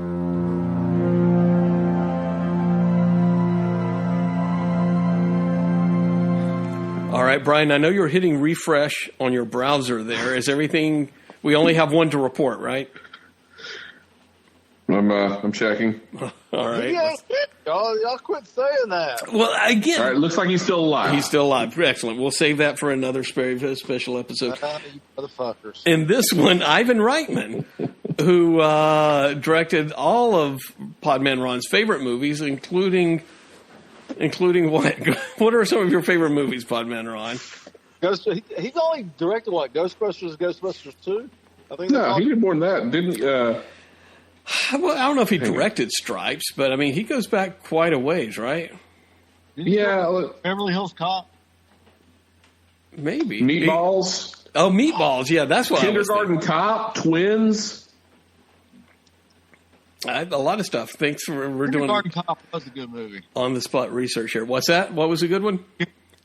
All right, Brian, I know you're hitting refresh on your browser there. Is everything... We only have one to report, right? I'm checking. All right. Y'all quit saying that. Well, again... All right, looks like he's still alive. He's still alive. Excellent. We'll save that for another special episode. You motherfuckers. In this one, Ivan Reitman, who directed all of Podman Ron's favorite movies, including what? What are some of your favorite movies, Podman Ron? He's only directed what? Ghostbusters 2? I think. No, he did more than that, didn't he? Well, I don't know if he directed Stripes, but I mean, he goes back quite a ways, right? Yeah. Beverly Hills Cop. Maybe. Meatballs. Meatballs. Yeah, that's what Kindergarten Cop, Twins. A lot of stuff. Thanks for doing. Kindergarten Cop was a good movie. On the spot research here. What's that? What was a good one?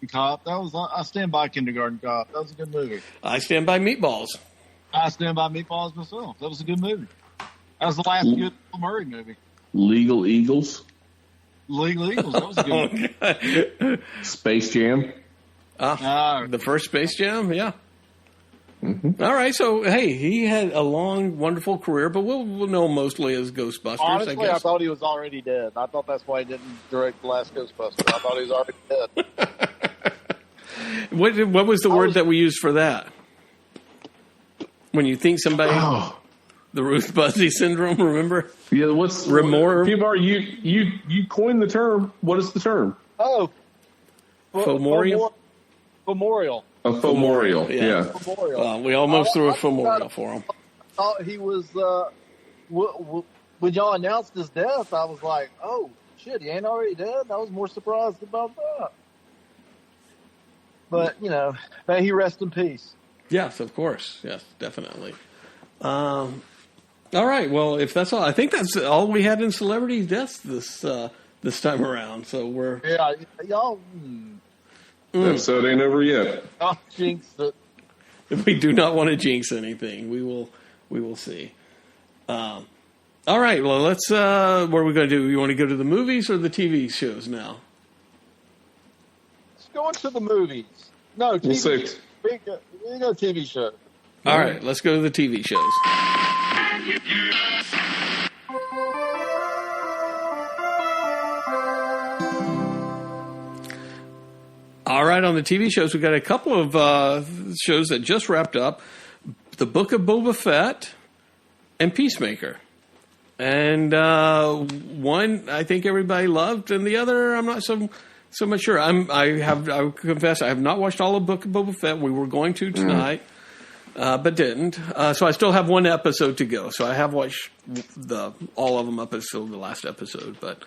Cop. I stand by Kindergarten Cop. That was a good movie. I stand by Meatballs. I stand by Meatballs myself. That was a good movie. That was the last good Bill Murray movie. Legal Eagles. Legal Eagles. That was a good movie. Space Jam. The first Space Jam, yeah. Mm-hmm. All right, so hey, he had a long, wonderful career, but we'll know mostly as Ghostbusters. Honestly, I I thought he was already dead. I thought that's why he didn't direct the last Ghostbuster. I thought he was already dead. What was the word that we used for that? When you think somebody, the Ruth Buzzy syndrome. Remember? Yeah. What's remorse? People, you coined the term. What is the term? Oh, Fomorial. Fomorial. A fomorial. Yeah. Fomorial. We almost threw a fomorial for him. He was. When y'all announced his death, I was like, "Oh shit, he ain't already dead." I was more surprised about that. But may he rest in peace. Yes, of course. Yes, definitely. All right. Well, if that's all, I think that's all we had in celebrity deaths this time around. So we're y'all. Episode ain't over yet. I'll jinx it. We do not want to jinx anything. We will see. All right. Well, let's. What are we going to do? You want to go to the movies or the TV shows now? Let's go into the movies. No, TV. We'll see. We go TV show. All right. Let's go to the TV shows. All right, on the TV shows, we've got a couple of shows that just wrapped up. The Book of Boba Fett and Peacemaker. And one I think everybody loved, and the other I'm not so much sure. I confess I have not watched all of Book of Boba Fett. We were going to tonight, but didn't. So I still have one episode to go. So I have watched all of them up until the last episode, but...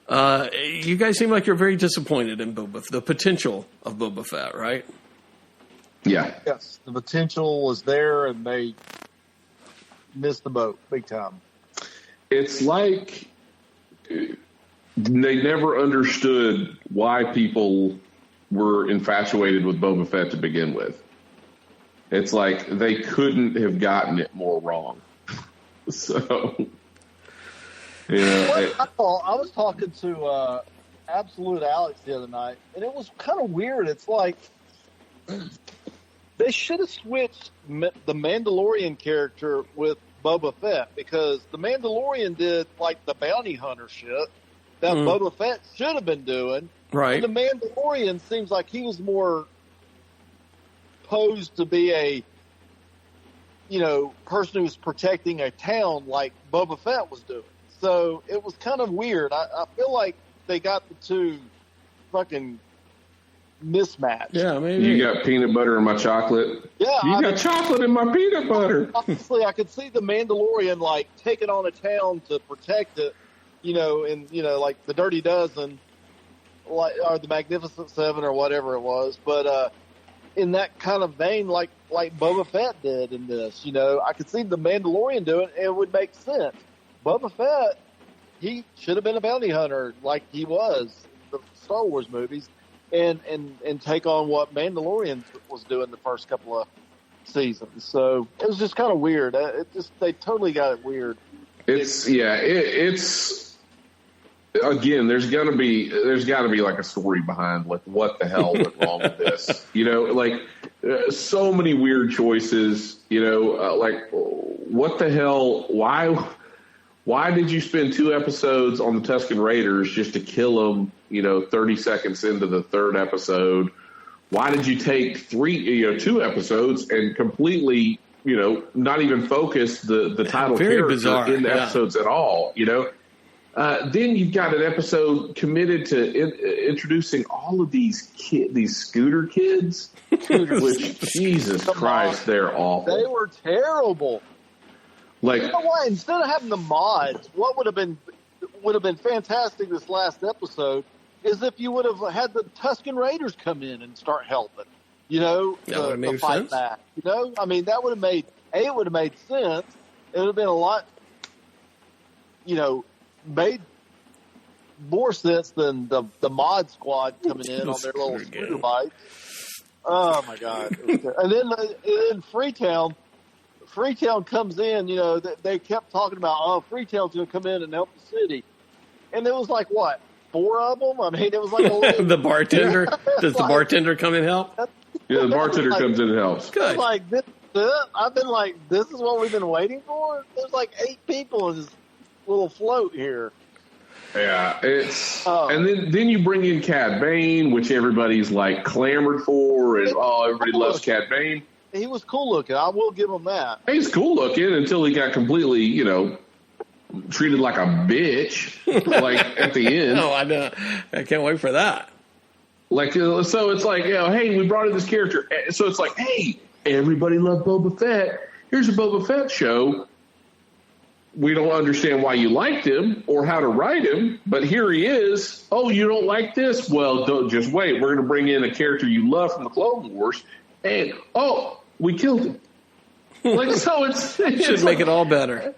you guys seem like you're very disappointed in the potential of Boba Fett, right? Yeah. Yes, the potential was there, and they missed the boat big time. It's like they never understood why people were infatuated with Boba Fett to begin with. It's like they couldn't have gotten it more wrong. So... I was talking to Absolute Alex the other night, and it was kind of weird. It's like they should have switched the Mandalorian character with Boba Fett, because the Mandalorian did like the bounty hunter shit that Boba Fett should have been doing, Right. And the Mandalorian seems like he was more posed to be a, person who was protecting a town like Boba Fett was doing. So it was kind of weird. I feel like they got the two fucking mismatched. Yeah, maybe. You got peanut butter in my chocolate. Yeah, You got chocolate in my peanut butter. Honestly, I could see the Mandalorian like taking on a town to protect it, like the Dirty Dozen, or the Magnificent Seven, or whatever it was. But in that kind of vein, like Boba Fett did in this, I could see the Mandalorian doing it, and it would make sense. Boba Fett, he should have been a bounty hunter like he was in the Star Wars movies, and take on what Mandalorian was doing the first couple of seasons. So it was just kind of weird. They totally got it weird. It's again. There's got to be like a story behind like what the hell went wrong with this. So many weird choices. Like what the hell? Why did you spend 2 episodes on the Tusken Raiders just to kill them, 30 seconds into the 3rd episode? Why did you take 2 episodes and completely, not even focus the title Very character bizarre, in the episodes at all, Then you've got an episode committed to introducing all of these scooter kids, which, Jesus Christ, they're awful. They were terrible. Like, you know what? Instead of having the mods, what would have been fantastic this last episode is if you would have had the Tusken Raiders come in and start helping. The fight sense. back. I mean, that would have made it would have made sense. It would have been a lot, made more sense than the mod squad coming in on their little scooter bikes. Oh my God! And then Freetown comes in, they kept talking about, Freetown's going to come in and help the city. And it was like, what, 4 of them? I mean, it was like a little... The bartender? Does the bartender come and help? Yeah, the bartender comes in and helps. Good. Like, I've been like, this is what we've been waiting for? There's like 8 people in this little float here. Yeah, and then you bring in Cad Bane, which everybody's like clamored for, and everybody loves Cad Bane. He was cool looking. I will give him that. He's cool looking until he got completely, treated like a bitch, like at the end. No, I know. I can't wait for that. Like, so it's like, hey, we brought in this character. So it's like, hey, everybody loved Boba Fett. Here's a Boba Fett show. We don't understand why you liked him or how to write him, but here he is. Oh, you don't like this? Well, don't just wait. We're going to bring in a character you love from the Clone Wars, and we killed him. Like, so it should make it all better.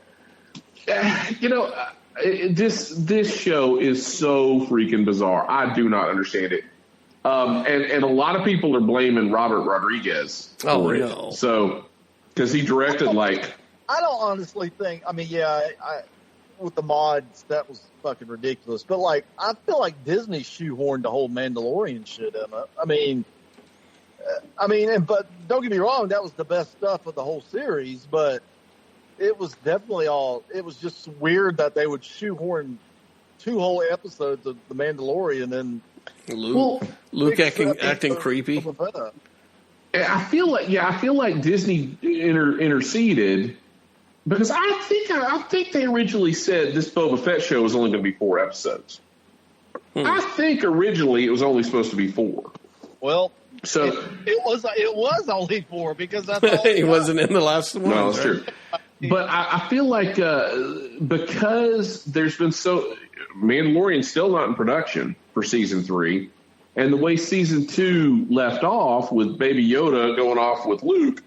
This show is so freaking bizarre. I do not understand it. And a lot of people are blaming Robert Rodriguez for it. No. So, because he directed I don't honestly think. I mean, with the mods, that was fucking ridiculous. But I feel like Disney shoehorned the whole Mandalorian shit in it. But don't get me wrong, that was the best stuff of the whole series. But it was definitely it was just weird that they would shoehorn 2 whole episodes of the Mandalorian and Luke acting creepy. I feel like Disney interceded. Because I think they originally said this Boba Fett show was only going to be 4 episodes. I think originally it was only supposed to be 4. Well, so it was only 4 because that's all he wasn't in the last one. No, that's true. But I feel like because there's been Mandalorian's still not in production for season 3, and the way season 2 left off with Baby Yoda going off with Luke.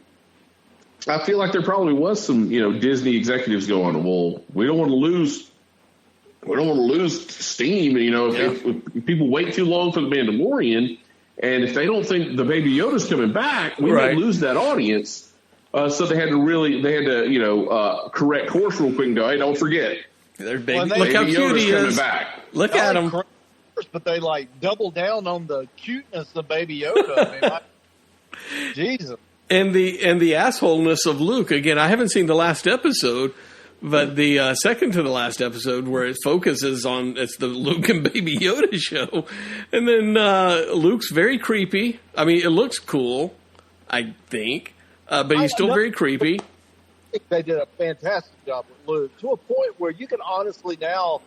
I feel like there probably was some, Disney executives going, well, we don't want to lose steam. If people wait too long for the Mandalorian, and if they don't think the Baby Yoda's coming back, we might lose that audience. So they had to correct course real quick and go, hey, don't forget. Look how cute he is. Back. Look at him. But they double down on the cuteness of Baby Yoda. Jesus. And the assholeness of Luke. Again, I haven't seen the last episode, But the second to the last episode, where it focuses on it's the Luke and Baby Yoda show, and then Luke's very creepy. I mean, it looks cool, I think, but he's still very creepy. I think they did a fantastic job with Luke, to a point where you can honestly now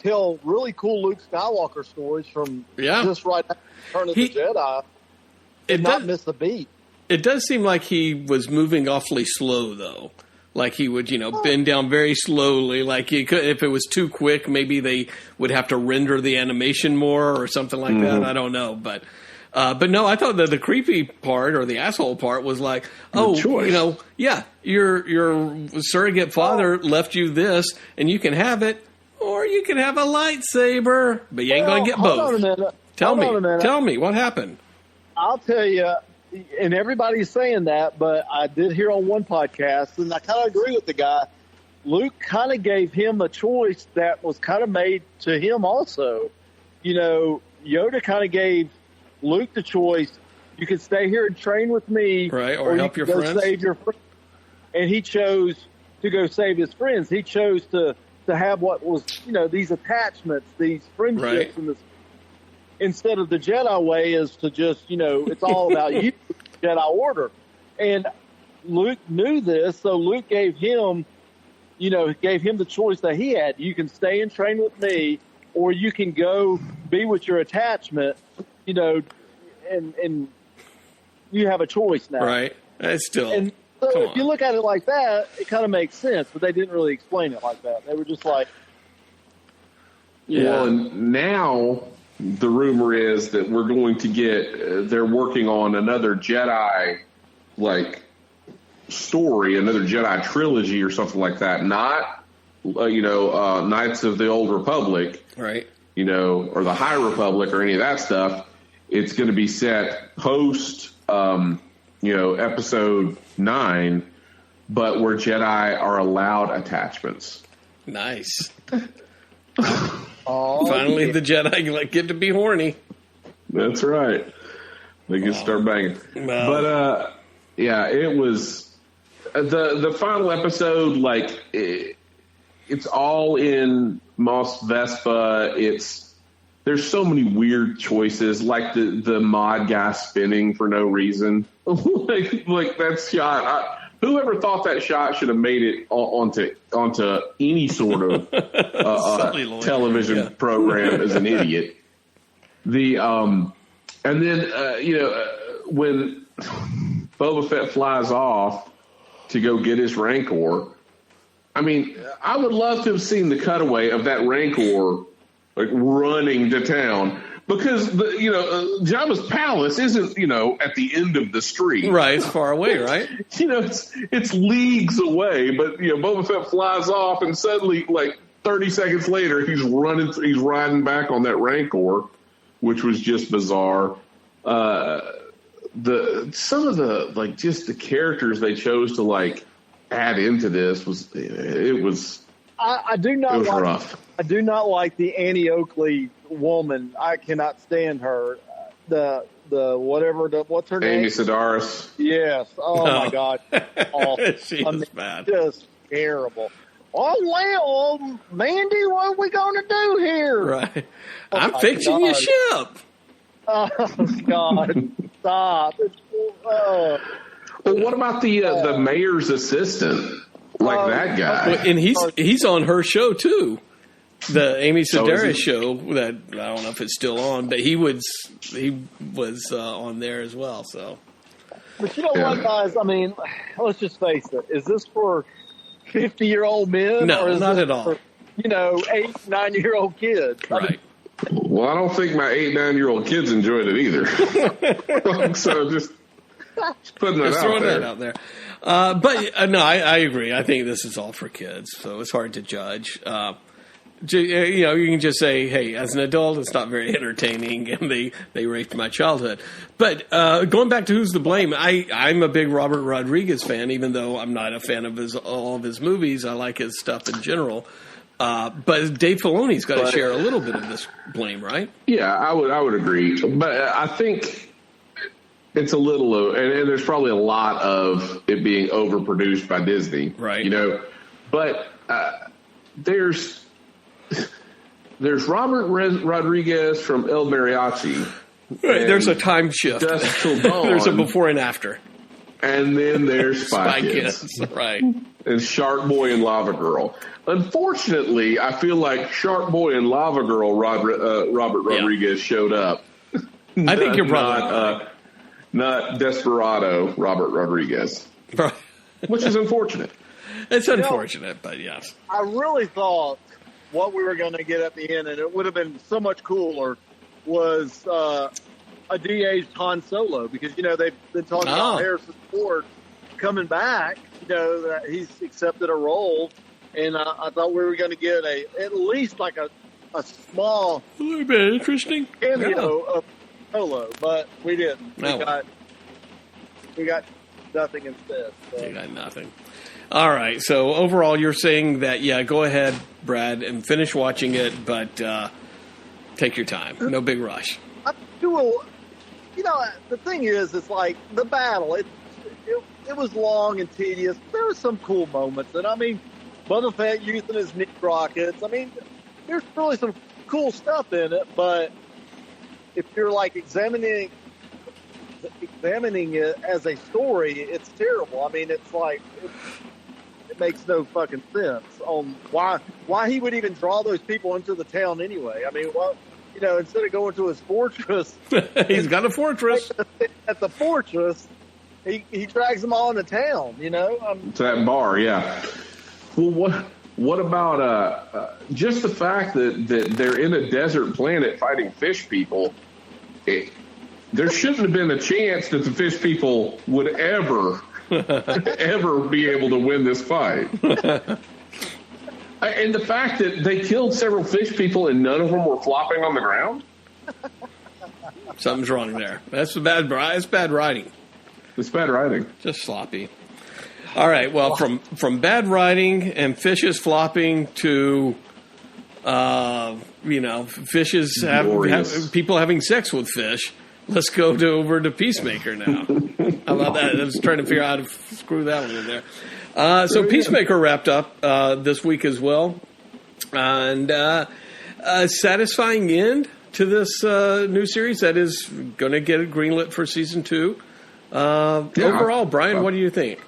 tell really cool Luke Skywalker stories from just right after Return of the Jedi and not miss a beat. It does seem like he was moving awfully slow, though. Like he would, bend down very slowly. Like he could, if it was too quick, maybe they would have to render the animation more or something like that. I don't know, but no, I thought that the creepy part or the asshole part was like, your surrogate father left you this, and you can have it, or you can have a lightsaber, but you ain't going to get both. Hold on a minute. Tell me what happened. I'll tell you. And everybody's saying that, but I did hear on one podcast, and I kind of agree with the guy. Luke kind of gave him a choice that was kind of made to him also. Yoda kind of gave Luke the choice. You can stay here and train with me. Right, or help your friends. Save your friends. And he chose to go save his friends. He chose to have what was, these attachments, these friendships, and this. Instead of the Jedi way is to just, it's all about you, Jedi Order. And Luke knew this, so Luke gave him the choice that he had. You can stay and train with me, or you can go be with your attachment, and you have a choice now. Right. Still. And so if you look at it like that, it kind of makes sense, but they didn't really explain it like that. They were just like, Well, and now the rumor is that we're going to get, they're working on another Jedi, story, another Jedi trilogy or something like that. Not, Knights of the Old Republic. Right. Or the High Republic or any of that stuff. It's going to be set post, episode 9, but where Jedi are allowed attachments. Nice. Finally, the Jedi get to be horny. That's right. They can start banging. Wow. But it was the final episode. It's all in Mos Vespa. There's so many weird choices, like the mod guy spinning for no reason. like that shot. Whoever thought that shot should have made it onto any sort of television program is an idiot. And then when Boba Fett flies off to go get his Rancor, I mean, I would love to have seen the cutaway of that Rancor running to town. Because Jabba's palace isn't at the end of the street, right? It's far away, right? It's leagues away. But Boba Fett flies off, and suddenly, 30 seconds later, he's riding back on that Rancor, which was just bizarre. Some of the just the characters they chose to add into this was I do not like rough. I do not like the Annie Oakley woman. I cannot stand her. What's her name? Amy Sedaris. Yes. Oh my God. She is bad. Just terrible. Oh well, Mandy, what are we going to do here? Right. I'm fixing your ship. Oh God! Stop. Well, what about the mayor's assistant? That guy. And he's on her show too. The Amy Sedaris show that I don't know if it's still on, but he was on there as well. So, but you know what, guys? I mean, let's just face it. Is this for 50-year-old men? No, or is not this at all. For, 8, 9-year-old kids. Right. Well, I don't think my 8, 9-year-old kids enjoyed it either. So just putting that throwing that out there. But no, I agree. I think this is all for kids, so it's hard to judge. You can just say, hey, as an adult, it's not very entertaining, and they raped my childhood. But going back to who's to blame, I'm a big Robert Rodriguez fan, even though I'm not a fan of all of his movies. I like his stuff in general. But Dave Filoni's got to share a little bit of this blame, right? Yeah, I would agree. But I think it's a little, and there's probably a lot of it being overproduced by Disney, right? But there's Robert Rodriguez from El Mariachi. Right, there's a time shift. Dusk Till Dawn. There's a before and after. And then there's Spy Kids. Right. And Shark Boy and Lava Girl. Unfortunately, I feel like Shark Boy and Lava Girl Robert Rodriguez showed up. I think you're probably not Desperado Robert Rodriguez. Right. Which is unfortunate. It's unfortunate, but yes. I really thought what we were going to get at the end, and it would have been so much cooler, was a de-aged Han Solo, because they've been talking about Harrison Ford coming back. That he's accepted a role, and I thought we were going to get at least like a small, a little bit interesting cameo of Solo, but we didn't. We got nothing instead. So. You got nothing. All right. So overall, you're saying that go ahead, Brad, and finish watching it, but take your time. No big rush. The thing is, it's like the battle. It was long and tedious. There were some cool moments, and I mean, Boba Fett using his knee rockets. I mean, there's really some cool stuff in it. But if you're like examining it as a story, it's terrible. I mean, it's like it makes no fucking sense on why he would even draw those people into the town anyway. I mean, instead of going to his fortress, he's got a fortress. At the fortress, he drags them all into town. To that bar, yeah. Well, what about just the fact that they're in a desert planet fighting fish people? There shouldn't have been a chance that the fish people would ever be able to win this fight. And the fact that they killed several fish people and none of them were flopping on the ground? Something's wrong there. That's bad writing. It's bad writing. Just sloppy. All right. Well, from bad writing and fishes flopping to, fishes people having sex with fish. Let's go over to Peacemaker now. How about that? I was trying to figure out how to screw that one in there. So Peacemaker wrapped up this week as well. And a satisfying end to this new series that is going to get greenlit for season 2. Overall, Brian, what do you think?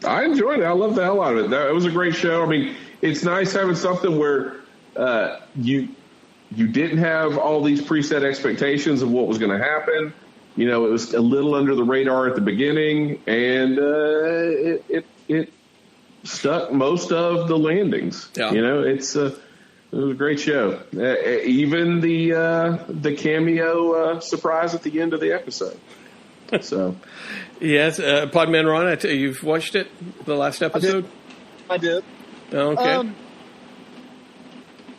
I enjoyed it. I loved the hell out of it. It was a great show. I mean, it's nice having something where you didn't have all these preset expectations of what was going to happen. It was a little under the radar at the beginning, and it stuck most of the landings. Yeah. It was a great show. Even the cameo surprise at the end of the episode. So, yes, Podman Ron, you've watched it, the last episode? I did. Okay.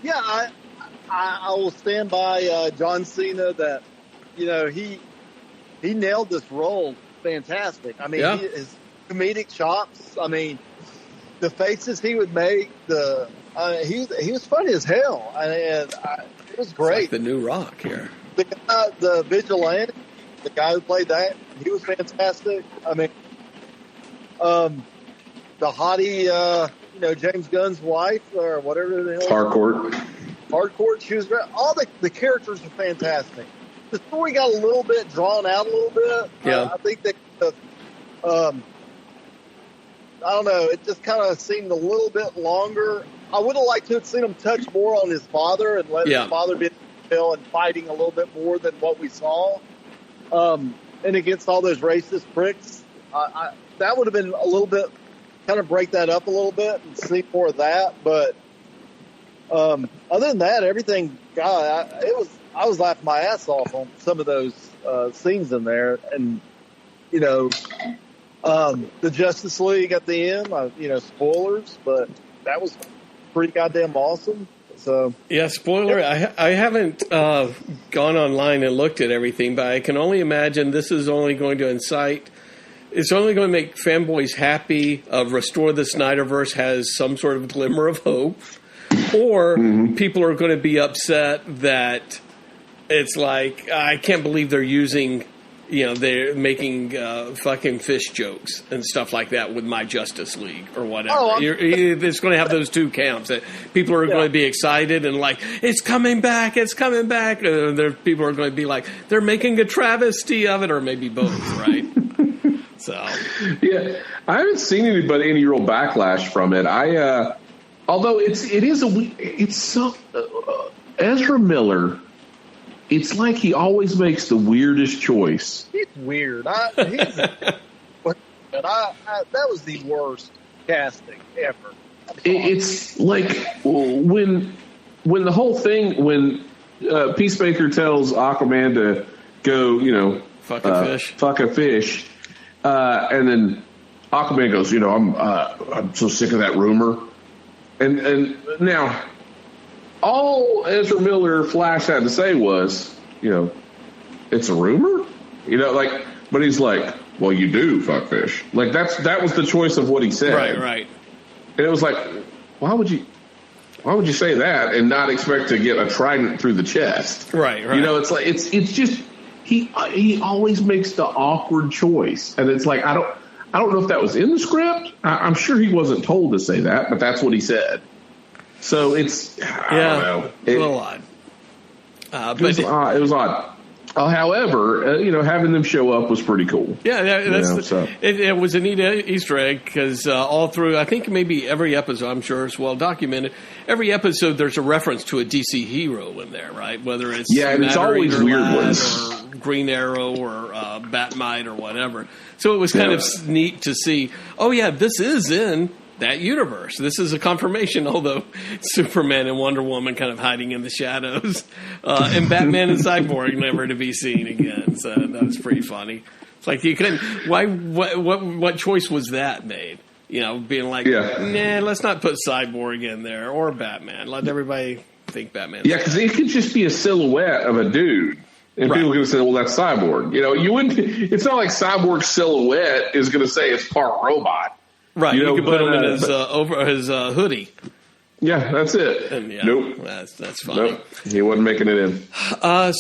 Yeah, I will stand by John Cena that, he nailed this role fantastic. I mean, his comedic chops. I mean, the faces he would make. He was funny as hell. It was great. It's like the new Rock here. The vigilante, the guy who played that, he was fantastic. I mean, the hottie, James Gunn's wife or whatever the hell. Hardcourt. She was great. All the characters are fantastic. The story got a little bit drawn out a little bit. Yeah. I think that, I don't know, it just kind of seemed a little bit longer. I would have liked to have seen him touch more on his father and let his father be and fighting a little bit more than what we saw. And against all those racist pricks, that would have been a little bit, kind of break that up a little bit and see more of that. But other than that, everything, God, I was laughing my ass off on some of those scenes in there. And, the Justice League at the end, spoilers, but that was pretty goddamn awesome. So yeah, spoiler. I haven't gone online and looked at everything, but I can only imagine this is only going to incite. It's only going to make fanboys happy. Restore the Snyderverse has some sort of glimmer of hope, or people are going to be upset that it's like I can't believe they're using they're making fucking fish jokes and stuff like that with My Justice League or whatever. It's going to have those two camps. That people are going to be excited and like, it's coming back. People are going to be like, they're making a travesty of it, or maybe both, right? So, yeah, I haven't seen any real backlash from it. Although it's so Ezra Miller. It's like he always makes the weirdest choice. He's weird. That was the worst casting ever. It's like when the whole thing, when Peacemaker tells Aquaman to go, fuck a fish, and then Aquaman goes, I'm so sick of that rumor, and now. All Ezra Miller Flash had to say was, it's a rumor, but he's like, well, you do fuck fish. Like that was the choice of what he said. Right. And it was like, why would you say that and not expect to get a trident through the chest? Right. It's like, it's just, he always makes the awkward choice. And it's like, I don't know if that was in the script. I'm sure he wasn't told to say that, but that's what he said. So it's, I don't know. A little odd. It was odd. However, having them show up was pretty cool. Yeah, it was a neat Easter egg because all through, I think maybe every episode, I'm sure it's well documented, every episode there's a reference to a DC hero in there, right? Whether it's and it's always weird ones. Or Green Arrow or Batmite or whatever. So it was kind of neat to see, this is in that universe. This is a confirmation, although Superman and Wonder Woman kind of hiding in the shadows, and Batman and Cyborg never to be seen again. So that was pretty funny. It's like you couldn't. Why? What choice was that made? Being like, nah, let's not put Cyborg in there or Batman. Let everybody think Batman. Yeah, because it could just be a silhouette of a dude. And people are going to say, well, that's Cyborg. You wouldn't. It's not like Cyborg's silhouette is going to say it's part robot. Right, you can put him in his hoodie. Yeah, that's it. And, nope, that's funny. Nope, he wasn't making it in. Go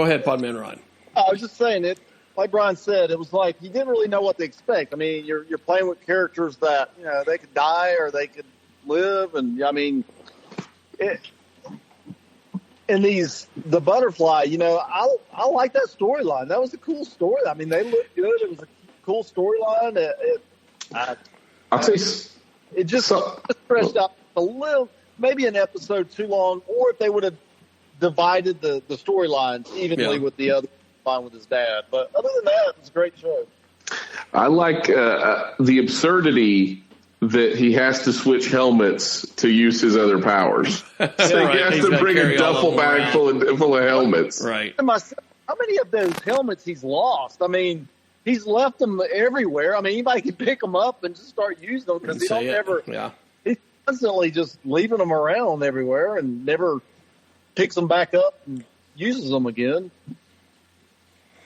ahead, Podman Ron. I was just saying it. Like Brian said, it was like you didn't really know what to expect. I mean, you're playing with characters that they could die or they could live, and I mean, the butterfly. I like that storyline. That was a cool story. I mean, they looked good. It was a cool storyline. I'll say it just stretched out a little, maybe an episode too long, or if they would have divided the storylines evenly with the other line with his dad. But other than that, it's a great show. I like the absurdity that he has to switch helmets to use his other powers. So he has to bring a duffel bag full of helmets. Right. How many of those helmets he's lost? I mean, he's left them everywhere. I mean, anybody can pick them up and just start using them because he's constantly just leaving them around everywhere and never picks them back up and uses them again.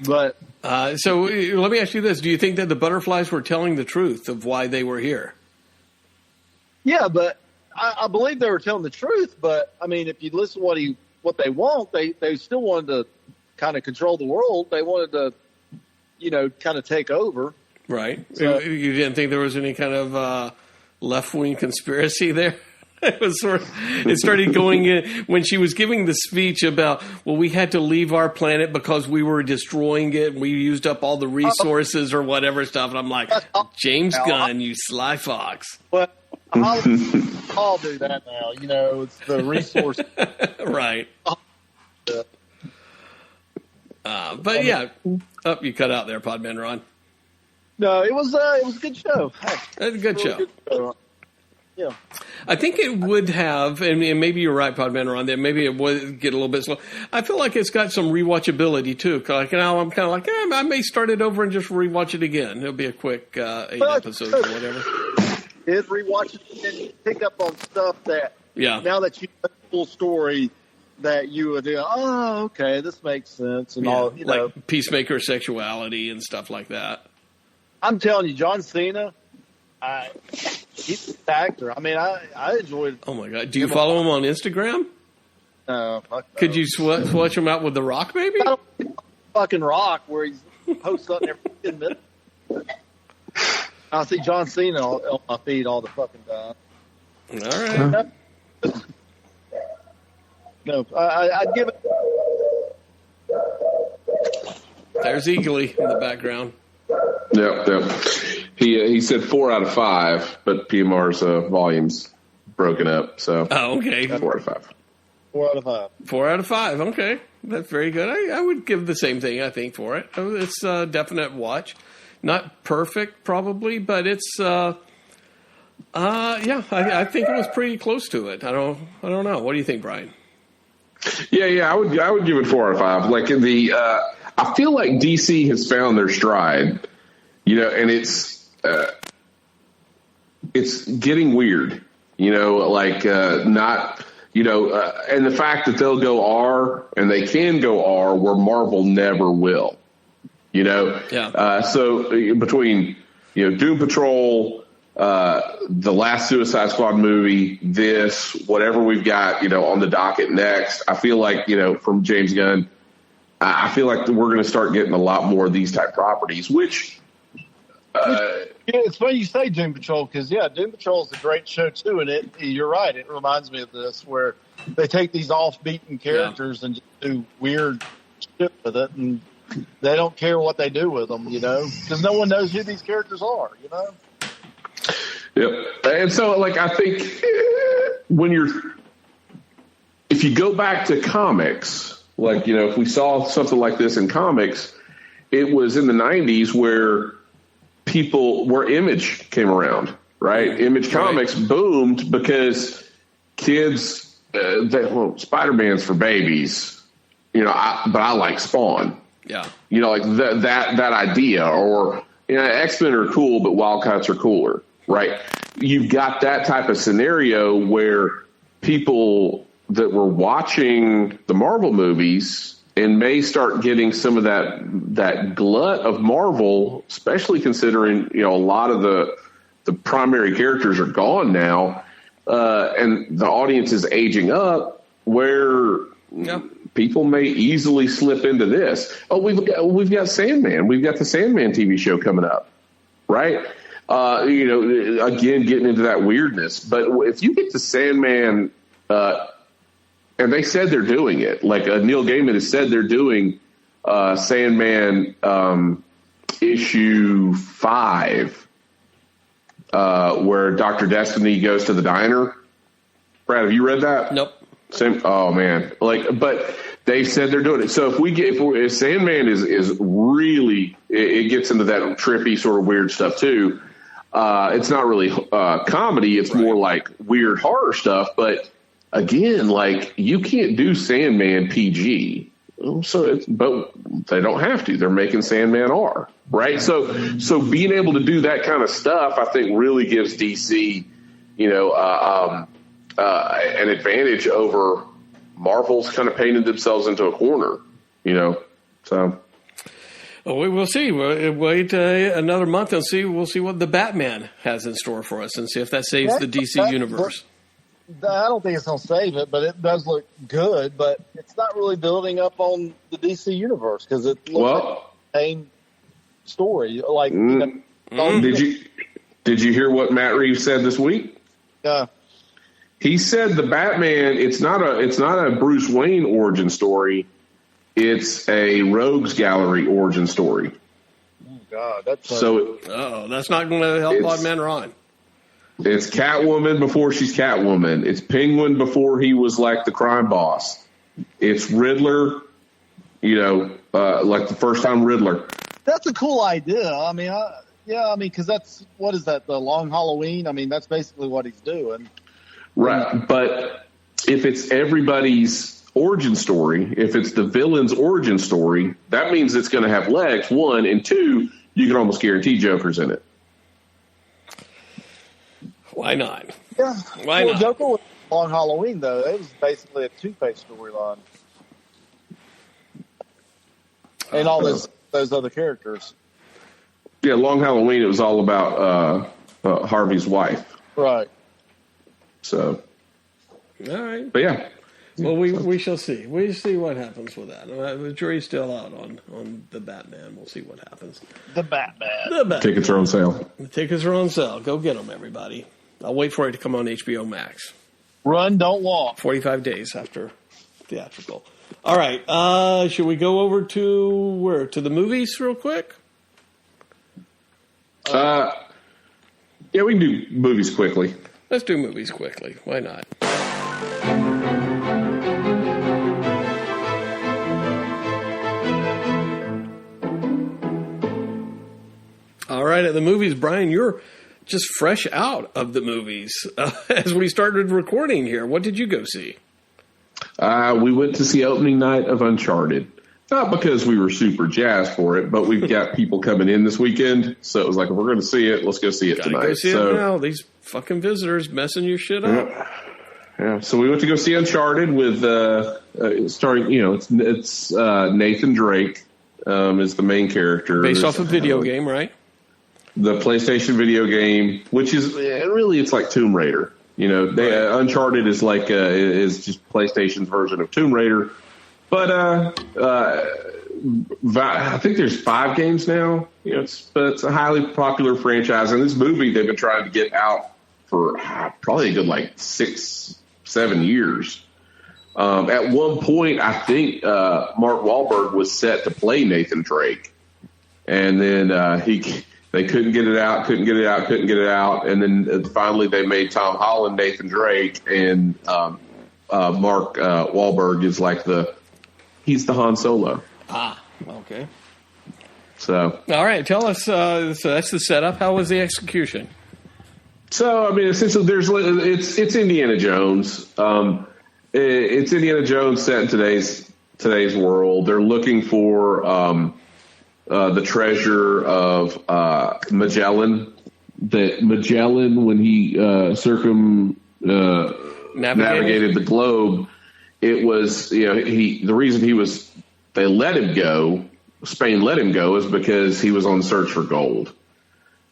But so let me ask you this: do you think that the butterflies were telling the truth of why they were here? Yeah, but I believe they were telling the truth. But I mean, if you listen to what they want, they still wanted to kind of control the world. They wanted to, kind of take over. Right. So, you didn't think there was any kind of left-wing conspiracy there? It started going in when she was giving the speech about, well, we had to leave our planet because we were destroying it and we used up all the resources or whatever stuff. And I'm like, James Gunn, you sly fox. Well, I'll do that now. It's the resource. Right. But you cut out there, Podman Ron. No, it was a good show. It's a good show. Good show. Yeah, I think it would have, and maybe you're right, Podman Ron. That maybe it would get a little bit slow. I feel like it's got some rewatchability too. Like now, I'm kind of like, I may start it over and just rewatch it again. It'll be a quick 8 episodes or whatever. Is rewatch it and pick up on stuff that now that you know the full story. That you would do, okay, this makes sense, and all, like Peacemaker sexuality and stuff like that. I'm telling you, John Cena, he's an actor. I mean, I enjoyed. Oh my God, do you follow him on Instagram? No. Could you switch him out with The Rock, maybe? fucking Rock where he's posts something every 10 minutes. I see John Cena on my feed all the fucking time. All right. No, I'd give it. There's Eagly in the background. Yep. He said 4 out of 5, but PMR's volume's broken up. So okay. 4 out of 5. 4 out of 5. 4 out of 5. Okay, that's very good. I would give the same thing. I think for it, it's a definite watch. Not perfect, probably, but it's. I think it was pretty close to it. I don't know. What do you think, Brian? Yeah. I would give it 4 out of 5. Like I feel like DC has found their stride, and it's getting weird, not, and the fact that they'll go R and they can go R where Marvel never will, Yeah. So between, Doom Patrol, the last Suicide Squad movie, this, whatever we've got, on the docket next, I feel like, from James Gunn, I feel like we're going to start getting a lot more of these type properties, which. It's funny you say Doom Patrol because, Doom Patrol is a great show too. And you're right. It reminds me of this where they take these off-beaten characters and just do weird shit with it. And they don't care what they do with them, because no one knows who these characters are, Yep. And so, I think if you go back to comics, if we saw something like this in comics, it was in the 90s where Image came around, right? Image Comics boomed because kids, Spider-Man's for babies, but I like Spawn. Yeah. That idea, or, X-Men are cool, but Wildcats are cooler, right? You've got that type of scenario where people that were watching the Marvel movies and may start getting some of that glut of Marvel, especially considering, a lot of the primary characters are gone now, and the audience is aging up, where people may easily slip into this. Oh, we've got Sandman. We've got the Sandman TV show coming up, right? Again, getting into that weirdness. But if you get to Sandman, and they said they're doing it. Neil Gaiman has said they're doing Sandman issue 5, where Dr. Destiny goes to the diner. Brad, have you read that? Nope. Oh man, but they said they're doing it. So if Sandman is really, it gets into that trippy sort of weird stuff too. It's not really comedy. It's more like weird horror stuff, but. Again, you can't do Sandman PG, but they don't have to. They're making Sandman R, right? So being able to do that kind of stuff, I think, really gives DC, an advantage over Marvel's kind of painted themselves into a corner, So. Well, we will see. We'll wait another month and see. We'll see what the Batman has in store for us, and see if that saves the DC universe. I don't think it's going to save it, but it does look good. But it's not really building up on the DC universe because it looks like the same story. Did you hear what Matt Reeves said this week? Yeah, he said the Batman. It's not a Bruce Wayne origin story. It's a Rogues Gallery origin story. Oh God, that's not going to help Odd Man Ron. It's Catwoman before she's Catwoman. It's Penguin before he was the crime boss. It's Riddler, the first time Riddler. That's a cool idea. Because that's, what is that, the Long Halloween? That's basically what he's doing. Right. But if it's everybody's origin story, if it's the villain's origin story, that means it's going to have legs, 1, and 2, you can almost guarantee Joker's in it. Why not? Yeah. Why not? Joker was Long Halloween, though. It was basically a Two-Face storyline. And all those other characters. Yeah, Long Halloween, it was all about Harvey's wife. Right. So. All right. But yeah. Well, we shall see. We see what happens with that. The jury's still out on the Batman. We'll see what happens. The Batman. Tickets are on sale. The tickets are on sale. Go get them, everybody. I'll wait for it to come on HBO Max. Run, don't walk. 45 days after theatrical. All right. Should we go over to the movies real quick? Yeah, we can do movies quickly. Let's do movies quickly. Why not? All right, at the movies, Brian, you're just fresh out of the movies as we started recording here. What did you go see? We went to see opening night of Uncharted. Not because we were super jazzed for it, but we've got people coming in this weekend, so it was like, if we're going to see it, let's go see it tonight. Go see it now. These fucking visitors messing your shit up. Yeah. So we went to go see Uncharted with starring. It's Nathan Drake is the main character, based off a video game, right? The PlayStation video game, which is really it's like Tomb Raider. Uncharted is like is just PlayStation's version of Tomb Raider. But I think there's 5 games now. It's a highly popular franchise, and this movie they've been trying to get out for probably a good 6-7 years. At one point, I think Mark Wahlberg was set to play Nathan Drake, and then they couldn't get it out, and then finally they made Tom Holland Nathan Drake, and Mark Wahlberg is he's the Han Solo. Okay. So, all right, tell us. So that's the setup. How was the execution? So, I mean, essentially, it's Indiana Jones. It's Indiana Jones set in today's world. They're looking for the treasure of Magellan. That Magellan, when he navigated the globe, it was the reason they let him go. Spain let him go is because he was on search for gold.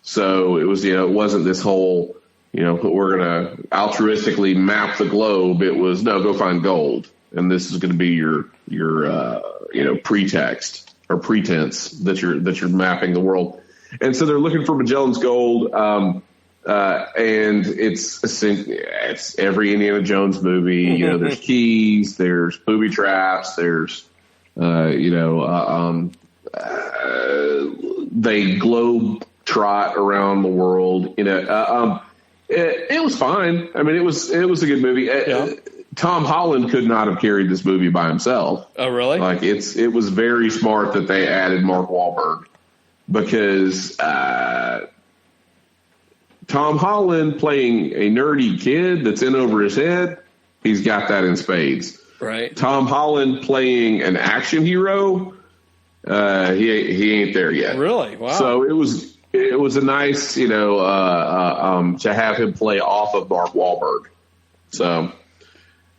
So it was it wasn't this whole we're gonna altruistically map the globe. It was no, go find gold, and this is going to be your pretext or pretense that you're mapping the world. And so they're looking for Magellan's gold, and it's every Indiana Jones movie. There's keys, there's booby traps, there's they globe trot around the world. It was fine. I mean, it was a good movie. Yeah. Tom Holland could not have carried this movie by himself. Oh, really? It was very smart that they added Mark Wahlberg, because Tom Holland playing a nerdy kid that's in over his head, he's got that in spades. Right. Tom Holland playing an action hero, he ain't there yet. Really? Wow. So it was a nice, to have him play off of Mark Wahlberg. So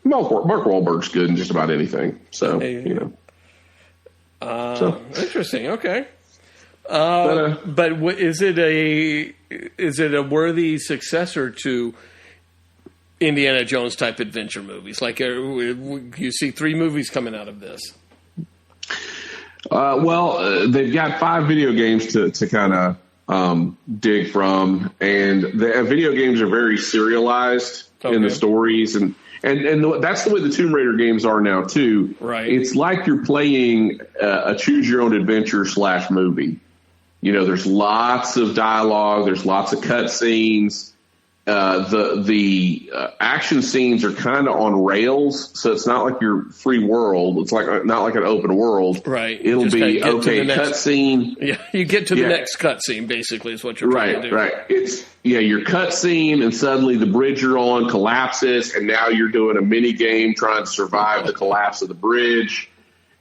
Mark Wahlberg's good in just about anything. So interesting. Okay. But is it a worthy successor to Indiana Jones type adventure movies? Like you see 3 movies coming out of this. They've got 5 video games to kind of dig from, and the video games are very serialized in the stories, and that's the way the Tomb Raider games are now too. Right. It's like you're playing a choose your own adventure / movie. There's lots of dialogue, there's lots of cut scenes. The action scenes are kind of on rails, so it's not like your free world. It's not like an open world. Right. It'll be cut scene. Yeah, you get to the next cut scene, basically, is what you're trying to do. Right. It's your cut scene, and suddenly the bridge you're on collapses, and now you're doing a mini game trying to survive the collapse of the bridge.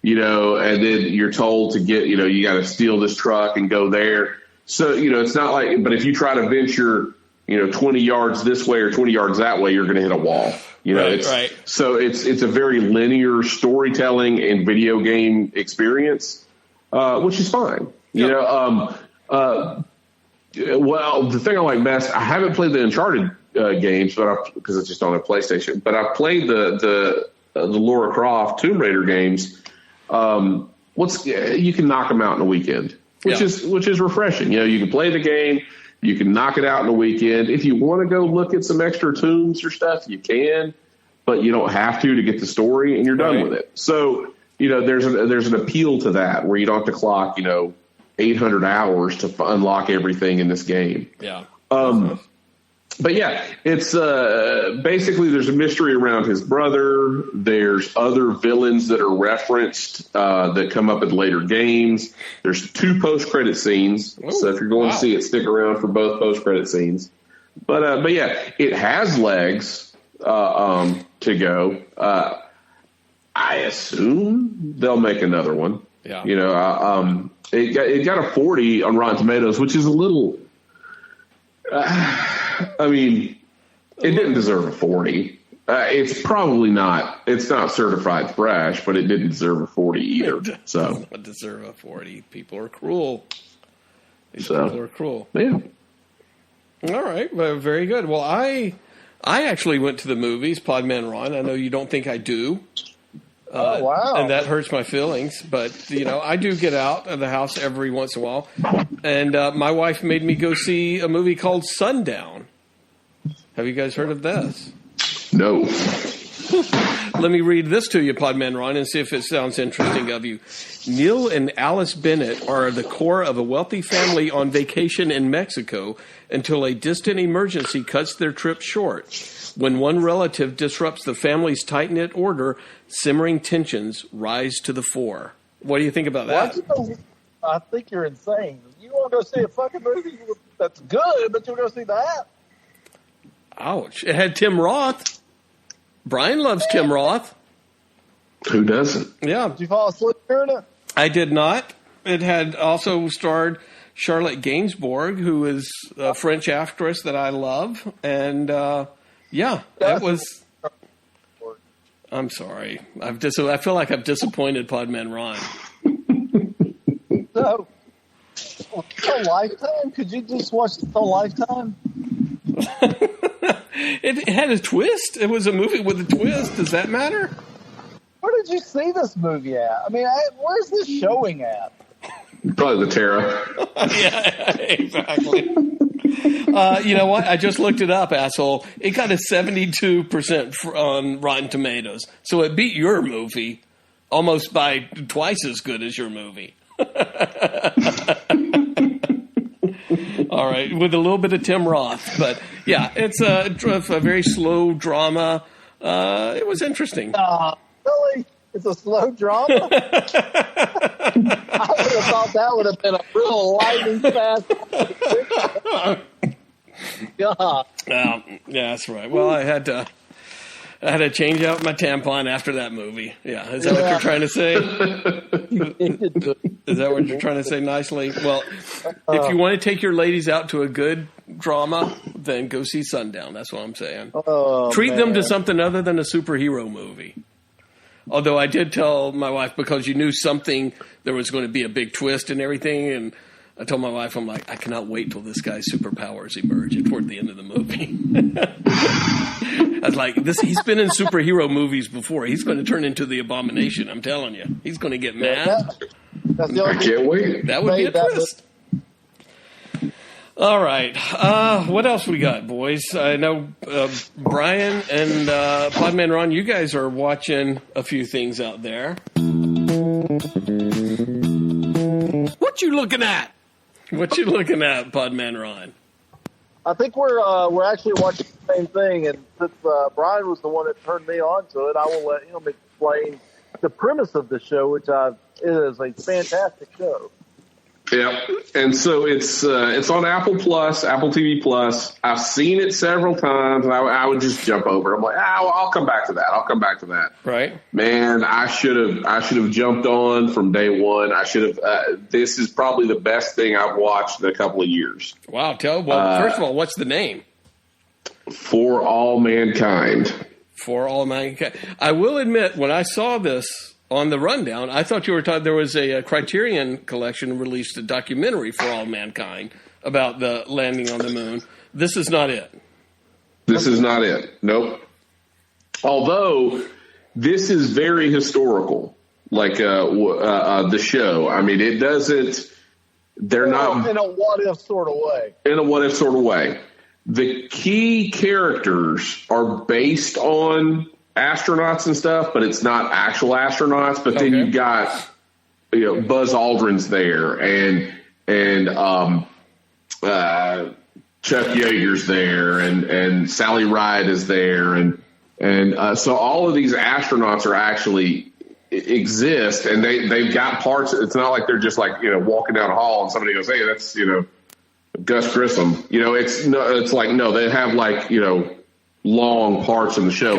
And then you're told to get, you got to steal this truck and go there. So it's not like, but if you try to venture 20 yards this way or 20 yards that way, you're going to hit a wall. Right. So it's a very linear storytelling and video game experience, which is fine. Yep. The thing I like best, I haven't played the Uncharted games, but because it's just on a PlayStation. But I played the Lara Croft Tomb Raider games, you can knock them out in a weekend, which is refreshing. You can play the game, you can knock it out in a weekend. If you want to go look at some extra tombs or stuff, you can, but you don't have to get the story, and you're done with it. So there's an appeal to that where you don't have to clock 800 hours to unlock everything in this game. Yeah. But yeah, it's basically there's a mystery around his brother. There's other villains that are referenced that come up in later games. There's 2 post-credit scenes. Ooh, so if you're going to see it, stick around for both post-credit scenes. But yeah, it has legs to go. I assume they'll make another one. Yeah. It got a 40 on Rotten Tomatoes, which is a little. It didn't deserve a 40. It's probably not. It's not certified fresh, but it didn't deserve a 40 either. So it doesn't deserve a 40. People are cruel. People are cruel. Yeah. All right. Well, very good. Well, I actually went to the movies, Podman Ron. I know you don't think I do. Oh, wow. And that hurts my feelings. But, I do get out of the house every once in a while. And my wife made me go see a movie called Sundown. Have you guys heard of this? No. Let me read this to you, Podman Ron, and see if it sounds interesting of you. Neil and Alice Bennett are the core of a wealthy family on vacation in Mexico until a distant emergency cuts their trip short. When one relative disrupts the family's tight-knit order, simmering tensions rise to the fore. What do you think about that? I think you're insane. You want to go see a fucking movie that's good, but you want to go see that? Ouch. It had Tim Roth. Brian loves Tim Roth. Who doesn't? Yeah. Did you fall asleep during it? I did not. It had also starred Charlotte Gainsbourg, who is a French actress that I love. And, it was... I'm sorry. I feel like I've disappointed Podman Ron. So, a Lifetime? Could you just watch the Lifetime? It had a twist. It was a movie with a twist. Does that matter? Where did you see this movie at? Where's this showing at? Probably the Terra. Yeah, exactly. You know what? I just looked it up, asshole. It got a 72% on Rotten Tomatoes. So it beat your movie almost by twice as good as your movie. All right, with a little bit of Tim Roth. But, yeah, it's a very slow drama. It was interesting. Really? It's a slow drama? I would have thought that would have been a real lightning fast. God. Yeah, that's right. Well, I had to change out my tampon after that movie. Yeah, is that what you're trying to say? Is that what you're trying to say nicely? Well, if you want to take your ladies out to a good drama, then go see Sundown. That's what I'm saying. Treat them to something other than a superhero movie. Although I did tell my wife, because you knew there was going to be a big twist and everything, and I told my wife, I'm like, I cannot wait till this guy's superpowers emerge toward the end of the movie. I was like, he's been in superhero movies before. He's going to turn into the Abomination, I'm telling you. He's going to get mad. I can't wait. That would be a twist. All right. What else we got, boys? I know Brian and Podman Ron, you guys are watching a few things out there. What you looking at? What you looking at, Podman Ron? I think we're actually watching the same thing, and since Brian was the one that turned me on to it, I will let him explain the premise of the show, which it is a fantastic show. Yeah, and so it's on Apple TV Plus. I've seen it several times, and I would just jump over. I'm like, I'll come back to that. Right, man. I should have jumped on from day one. I should have. This is probably the best thing I've watched in a couple of years. Wow. First of all, what's the name? For All Mankind. For All Mankind. I will admit, when I saw this on the rundown, I thought you were talking. There was a Criterion Collection released a documentary for All Mankind about the landing on the moon. This is not it. This is not it. Nope. Although this is very historical, like the show. I mean, it doesn't. They're not in a what if sort of way. In a what if sort of way. The key characters are based on astronauts and stuff, but it's not actual astronauts. But then you've got Buzz Aldrin's there, and Chuck Yeager's there, and Sally Ride is there, and so all of these astronauts are actually exist, and they've got parts. It's not like they're just like walking down a hall and somebody goes, "Hey, that's Gus Grissom." It's like no, they have like long parts in the show,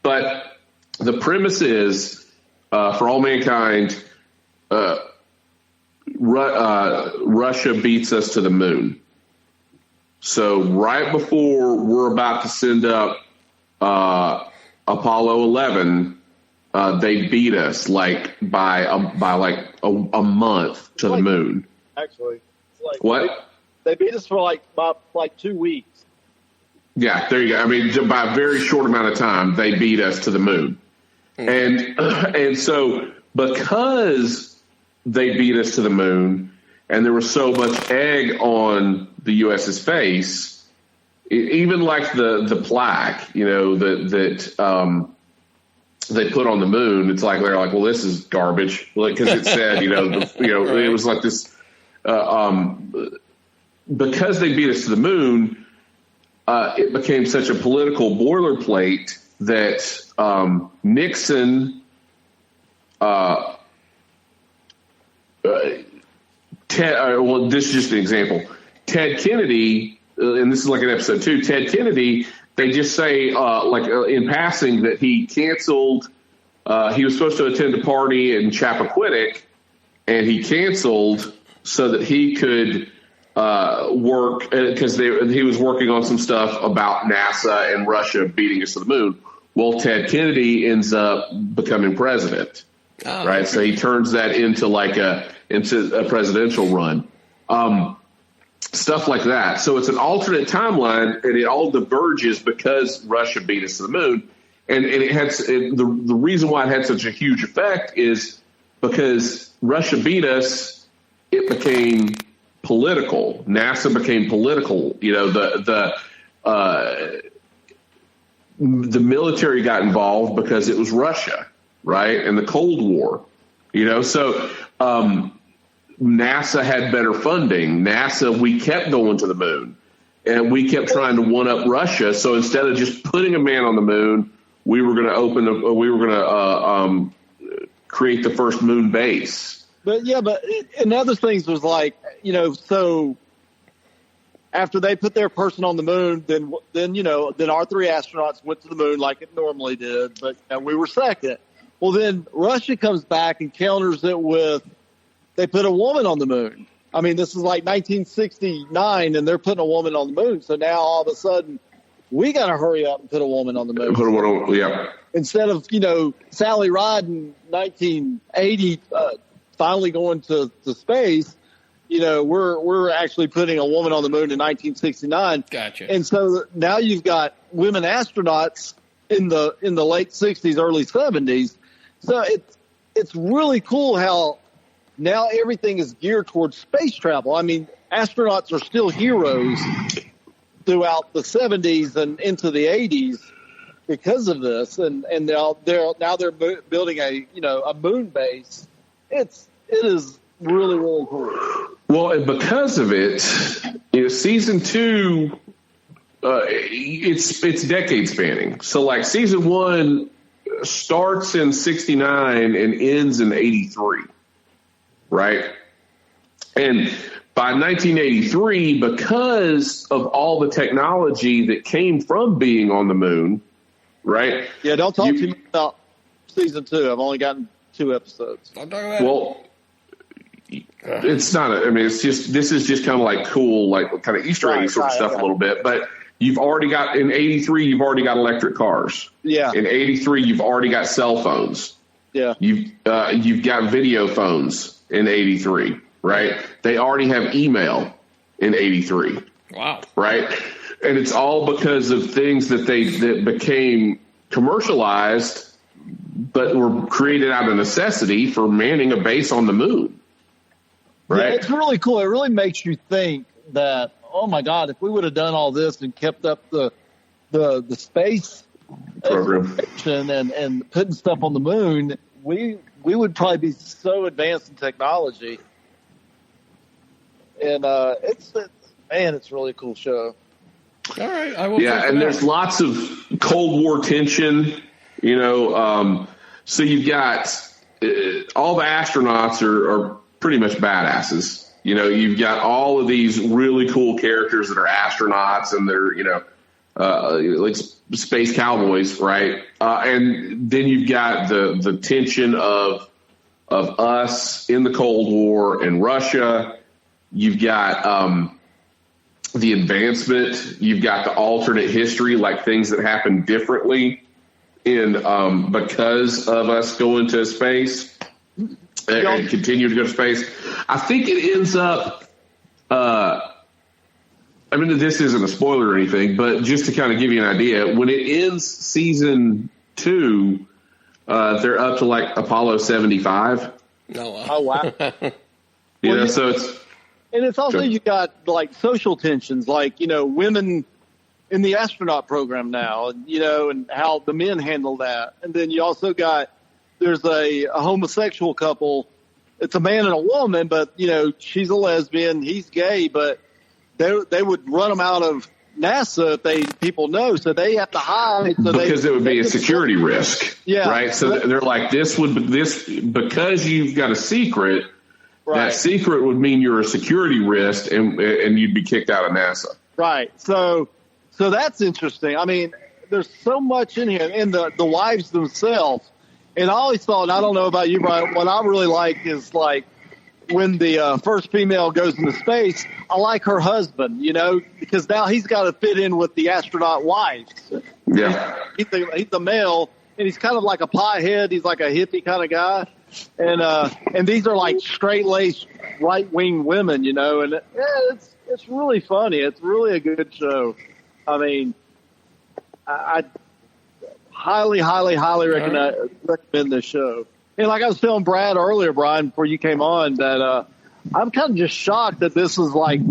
but the premise is for all mankind, Russia beats us to the moon. So right before we're about to send up Apollo 11, they beat us by a month to the moon. Actually, what? They beat us for about 2 weeks. Yeah, there you go. I mean, by a very short amount of time, they beat us to the moon. And so because they beat us to the moon and there was so much egg on the U.S.'s face, even like the plaque, that they put on the moon, it's like they're like, well, this is garbage, because it said, it was like this, because they beat us to the moon, it became such a political boilerplate that Nixon, this is just an example. Ted Kennedy, and this is like an episode 2, Ted Kennedy, they just say, in passing, that he canceled, he was supposed to attend a party in Chappaquiddick, and he canceled so that he could work, because he was working on some stuff about NASA and Russia beating us to the moon. Well, Ted Kennedy ends up becoming president, right? Okay. So he turns that into into a presidential run. Stuff like that. So it's an alternate timeline, and it all diverges because Russia beat us to the moon. And it had the reason why it had such a huge effect is because Russia beat us. It became political. NASA became political. The military got involved because it was Russia, right? And the Cold War. So NASA had better funding. We kept going to the moon, and we kept trying to one up Russia. So instead of just putting a man on the moon, we were going to create the first moon base. But and other things was so after they put their person on the moon, then our 3 astronauts went to the moon like it normally did, and we were second. Well, then Russia comes back and counters it with, they put a woman on the moon. I mean, this is like 1969, and they're putting a woman on the moon. So now all of a sudden, we got to hurry up and put a woman on the moon. Instead of Sally Ride in 1980 finally going to space, we're actually putting a woman on the moon in 1969. Gotcha. And so now you've got women astronauts in the late 60s, early 70s. So it's really cool how now everything is geared towards space travel. I mean, astronauts are still heroes throughout the 70s and into the 80s because of this, and now they're building a moon base. It is really, really cool. Well, and because of it, season 2, it's decade spanning. So season 1 starts in 69 and ends in 83. Right. And by 1983, because of all the technology that came from being on the moon, right? Yeah, don't talk to me about season 2. I've only gotten 2 episodes. Don't talk about it's not. This is just kind of cool, kind of Easter egg sort of stuff a little bit. But you've already got in 83, you've already got electric cars. Yeah. In 83, you've already got cell phones. Yeah. You've got video phones in 83, right? They already have email in 83. Wow. Right? And it's all because of things that became commercialized, but were created out of necessity for manning a base on the moon. Right? Yeah, it's really cool. It really makes you think that, oh my God, if we would have done all this and kept up the space program and putting stuff on the moon, we would probably be so advanced in technology. And it's really a cool show. All right, I will. Yeah, and there's lots of Cold War tension. You know, so you've got all the astronauts are pretty much badasses. You know, you've got all of these really cool characters that are astronauts, and they're, you know, like space cowboys, right? And then you've got the tension of us in the Cold War and Russia. You've got the advancement. You've got the alternate history, like things that happen differently because of us going to space and continue to go to space. I think it ends up. I mean, this isn't a spoiler or anything, but just to kind of give you an idea, when it ends season 2, they're up to like Apollo 75. Oh wow! You know, so it's. And it's also, you got like social tensions, like, you know, women in the astronaut program now, you know, and how the men handle that. And then you also got, there's a homosexual couple. It's a man and a woman, but, you know, she's a lesbian, he's gay, but they would run them out of NASA if people know. So they have to hide. So because it would be a security risk. Yeah. Right. So they're like, this because you've got a secret. Right. That secret would mean you're a security risk, and you'd be kicked out of NASA. Right. So that's interesting. I mean, there's so much in here, and the wives themselves. And I always thought, and I don't know about you, Brian, what I really like is like when the first female goes into space, I like her husband, you know, because now he's got to fit in with the astronaut wives. Yeah. He's the male, and he's kind of like a piehead. He's like a hippie kind of guy. And these are like straight-laced right-wing women, you know, and it's really funny. It's really a good show. I mean, I highly, highly, highly recommend this show. And like I was telling Brad earlier, Brian, before you came on, that I'm kind of just shocked that this is like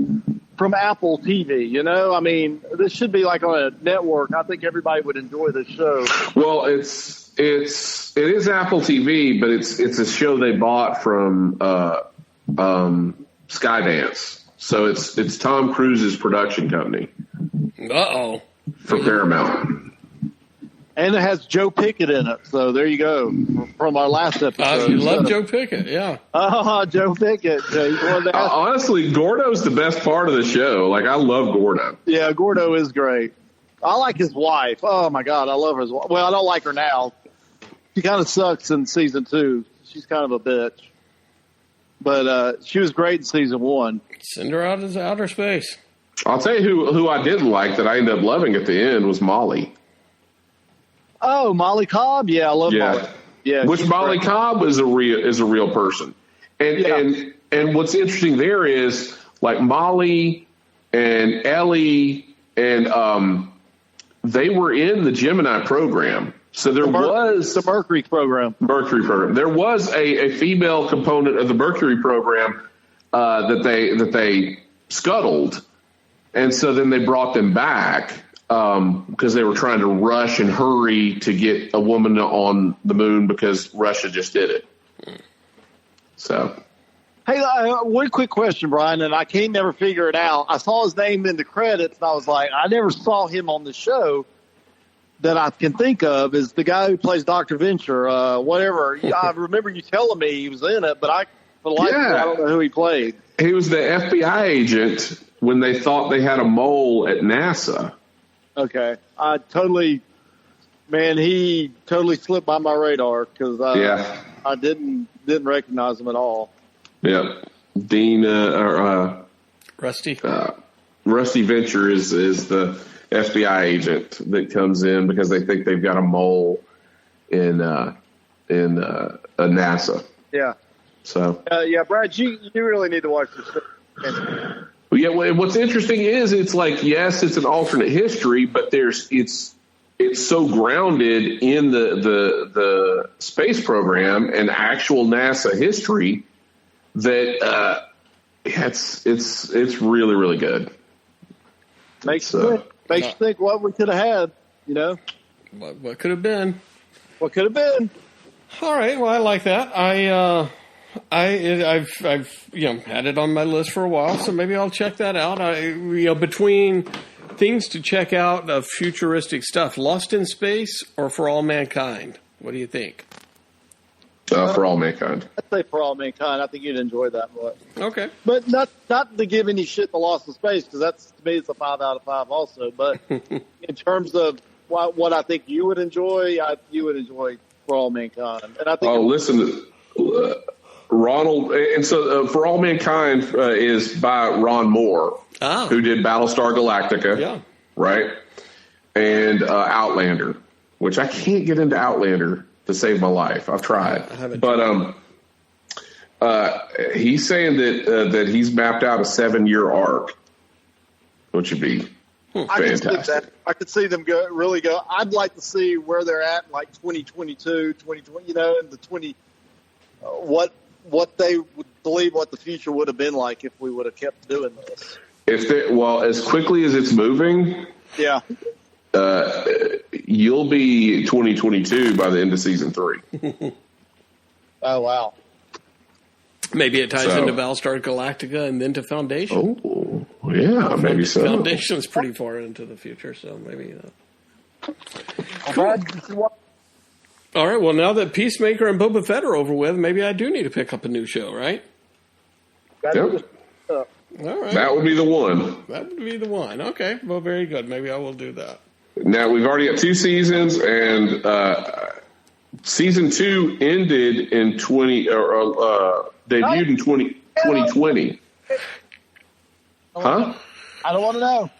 from Apple TV, you know? I mean, this should be like on a network. I think everybody would enjoy this show. Well, it is Apple TV, but it's a show they bought from Skydance. So it's Tom Cruise's production company. Uh-oh. For Paramount. And it has Joe Pickett in it. So there you go. From our last episode. You love Joe Pickett, yeah. Joe Pickett. Honestly, Gordo's the best part of the show. Like, I love Gordo. Yeah, Gordo is great. I like his wife. Oh, my God. I love his wife. Well, I don't like her now. She kind of sucks in season 2. She's kind of a bitch. But she was great in season 1. Send her out into outer space. I'll tell you who I didn't like that I ended up loving at the end was Molly. Oh, Molly Cobb? Yeah, I love Molly. Yeah, which Molly Cobb is a real person. And what's interesting there is like Molly and Ellie and they were in the Gemini program. So there was the Mercury program. There was a female component of the Mercury program that they scuttled, and so then they brought them back because they were trying to rush and hurry to get a woman on the moon because Russia just did it. So, hey, one quick question, Brian, and I can't never figure it out. I saw his name in the credits, and I was like, I never saw him on the show. That I can think of is the guy who plays Dr. Venture, whatever. I remember you telling me he was in it, but I don't know who he played. He was the FBI agent when they thought they had a mole at NASA. Okay. He totally slipped by my radar because I didn't recognize him at all. Yeah. Dean, Rusty. Rusty Venture is the FBI agent that comes in because they think they've got a mole in NASA. Yeah. So. Brad, you really need to watch this show. Yeah. What's interesting is it's like, yes, it's an alternate history, but it's it's so grounded in the space program and actual NASA history that it's really, really good. Makes you think what we could have had, you know. What could have been? What could have been? All right. Well, I like that. I've had it on my list for a while, so maybe I'll check that out. Between things to check out of futuristic stuff, Lost in Space or For All Mankind? What do you think? For All Mankind. I'd say For All Mankind. I think you'd enjoy that much. Okay. But not to give any shit to Lost in Space, because that's, to me, it's a 5 out of 5 also. But in terms of what I think you would enjoy, you would enjoy For All Mankind. And I think listen, Ronald, and so For All Mankind is by Ron Moore, who did Battlestar Galactica, right? And Outlander, which I can't get into Outlander to save my life. I've tried, but he's saying that he's mapped out a 7-year arc, which would be fantastic. I could see them really go. I'd like to see where they're at in like 2022, 2020, in the 20, what they would believe what the future would have been like if we would have kept doing this. As quickly as it's moving, you'll be 2022 by the end of season 3. Oh, wow. Maybe it ties into Battlestar Galactica and then to Foundation. Oh, yeah, maybe so. Foundation's pretty far into the future, so maybe. Cool. All right, well, now that Peacemaker and Boba Fett are over with, maybe I do need to pick up a new show, right? Yep. All right. That would be the one. That would be the one. Okay, well, very good. Maybe I will do that. Now, we've already got 2 seasons, and season 2 ended in debuted in 2020. Huh? I don't want to know.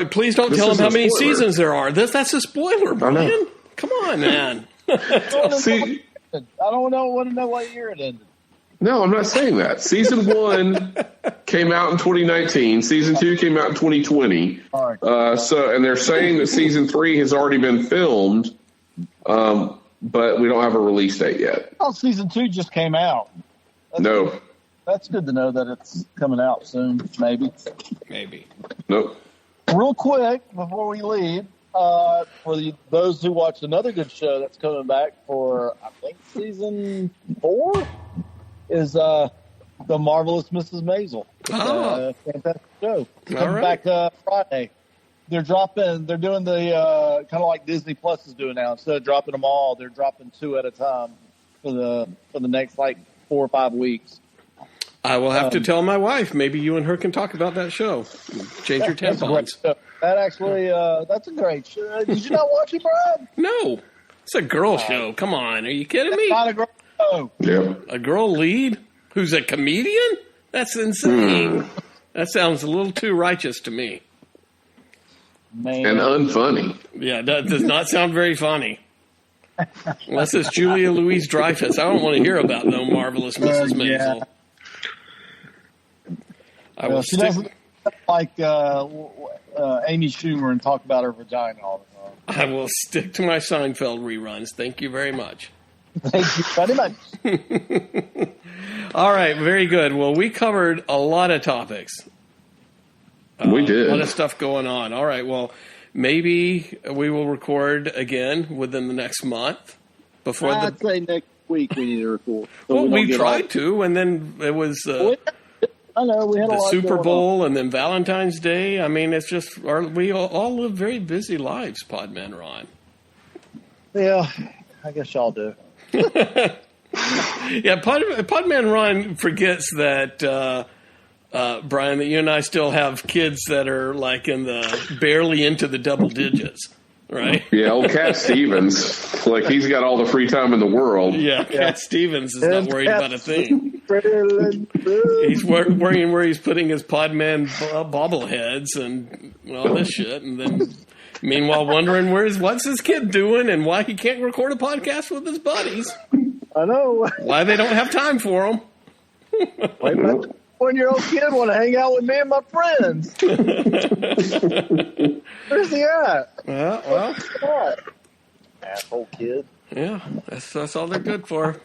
Please don't tell them how many seasons there are. That's a spoiler, Brian. Come on, man. See, I don't want to know what year it ended. No, I'm not saying that. Season 1 came out in 2019. Season 2 came out in 2020. And they're saying that season 3 has already been filmed, but we don't have a release date yet. Oh, season 2 just came out. That's good to know that it's coming out soon. Maybe. Nope. Real quick before we leave, for those who watched another good show that's coming back for I think season 4. Is the Marvelous Mrs Maisel. Fantastic show. Coming back Friday. They're doing the kind of like Disney Plus is doing now. Instead of dropping them all, they're dropping 2 at a time for the next like 4 or 5 weeks. I will have to tell my wife. Maybe you and her can talk about that show. Change your tampons. That actually, that's a great show. Did you not watch it, Brad? No. It's a girl show. Come on. Are you kidding me? Not a girl show. Yeah. A girl lead who's a comedian? That's insane. That sounds a little too righteous to me. Man. And unfunny. Yeah, that does not sound very funny. Unless it's Julia Louis-Dreyfus. I don't want to hear about no Marvelous Mrs. Maisel. She doesn't like Amy Schumer and talk about her vagina all the time. I will stick to my Seinfeld reruns. Thank you very much. Thank you very much. All right, very good. Well, we covered a lot of topics. We did. A lot of stuff going on. All right, well, maybe we will record again within the next month. I'd say next week we need to record. So we tried to, and then it was I know, we had the Super Bowl and then Valentine's Day. I mean, it's just we all live very busy lives, Podman Ron. Yeah, I guess y'all do. Yeah, Podman Ron forgets that, Brian, that you and I still have kids that are like in the barely into the double digits, right? Yeah, old Cat Stevens, like he's got all the free time in the world. Yeah, Cat Stevens is not worried about a thing. He's worrying where he's putting his Podman bobbleheads and all this shit, and then meanwhile wondering what's his kid doing and why he can't record a podcast with his buddies. I know. Why they don't have time for him. 1-year-old kid want to hang out with me and my friends. Where's he at? Well. Asshole kid. Yeah, that's all they're good for.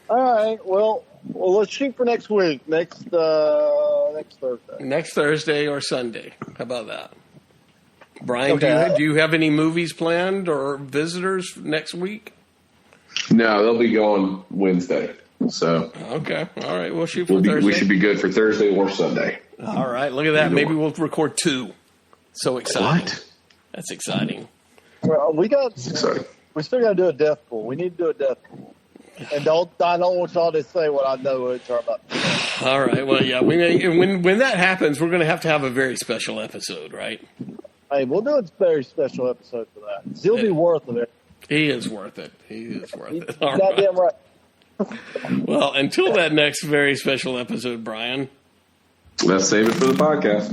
All right. Well, let's shoot for next week. Next Thursday. Next Thursday or Sunday. How about that? Brian, Okay. do you have any movies planned or visitors next week? No, they'll be going Wednesday. So Okay. All right. We'll shoot for Thursday. We should be good for Thursday or Sunday. All right. Look at that. Maybe we'll record 2. So exciting. What? That's exciting. Well, Exciting. we still got to do a death pool. We need to do a death pool. And I don't want y'all to say what I know what y'all about. All right. Well, yeah. When that happens, we're going to have a very special episode, right? Hey, we'll do a very special episode for that. He'll be worth it. He is worth it. All Goddamn right. Well, until that next very special episode, Brian. Let's save it for the podcast.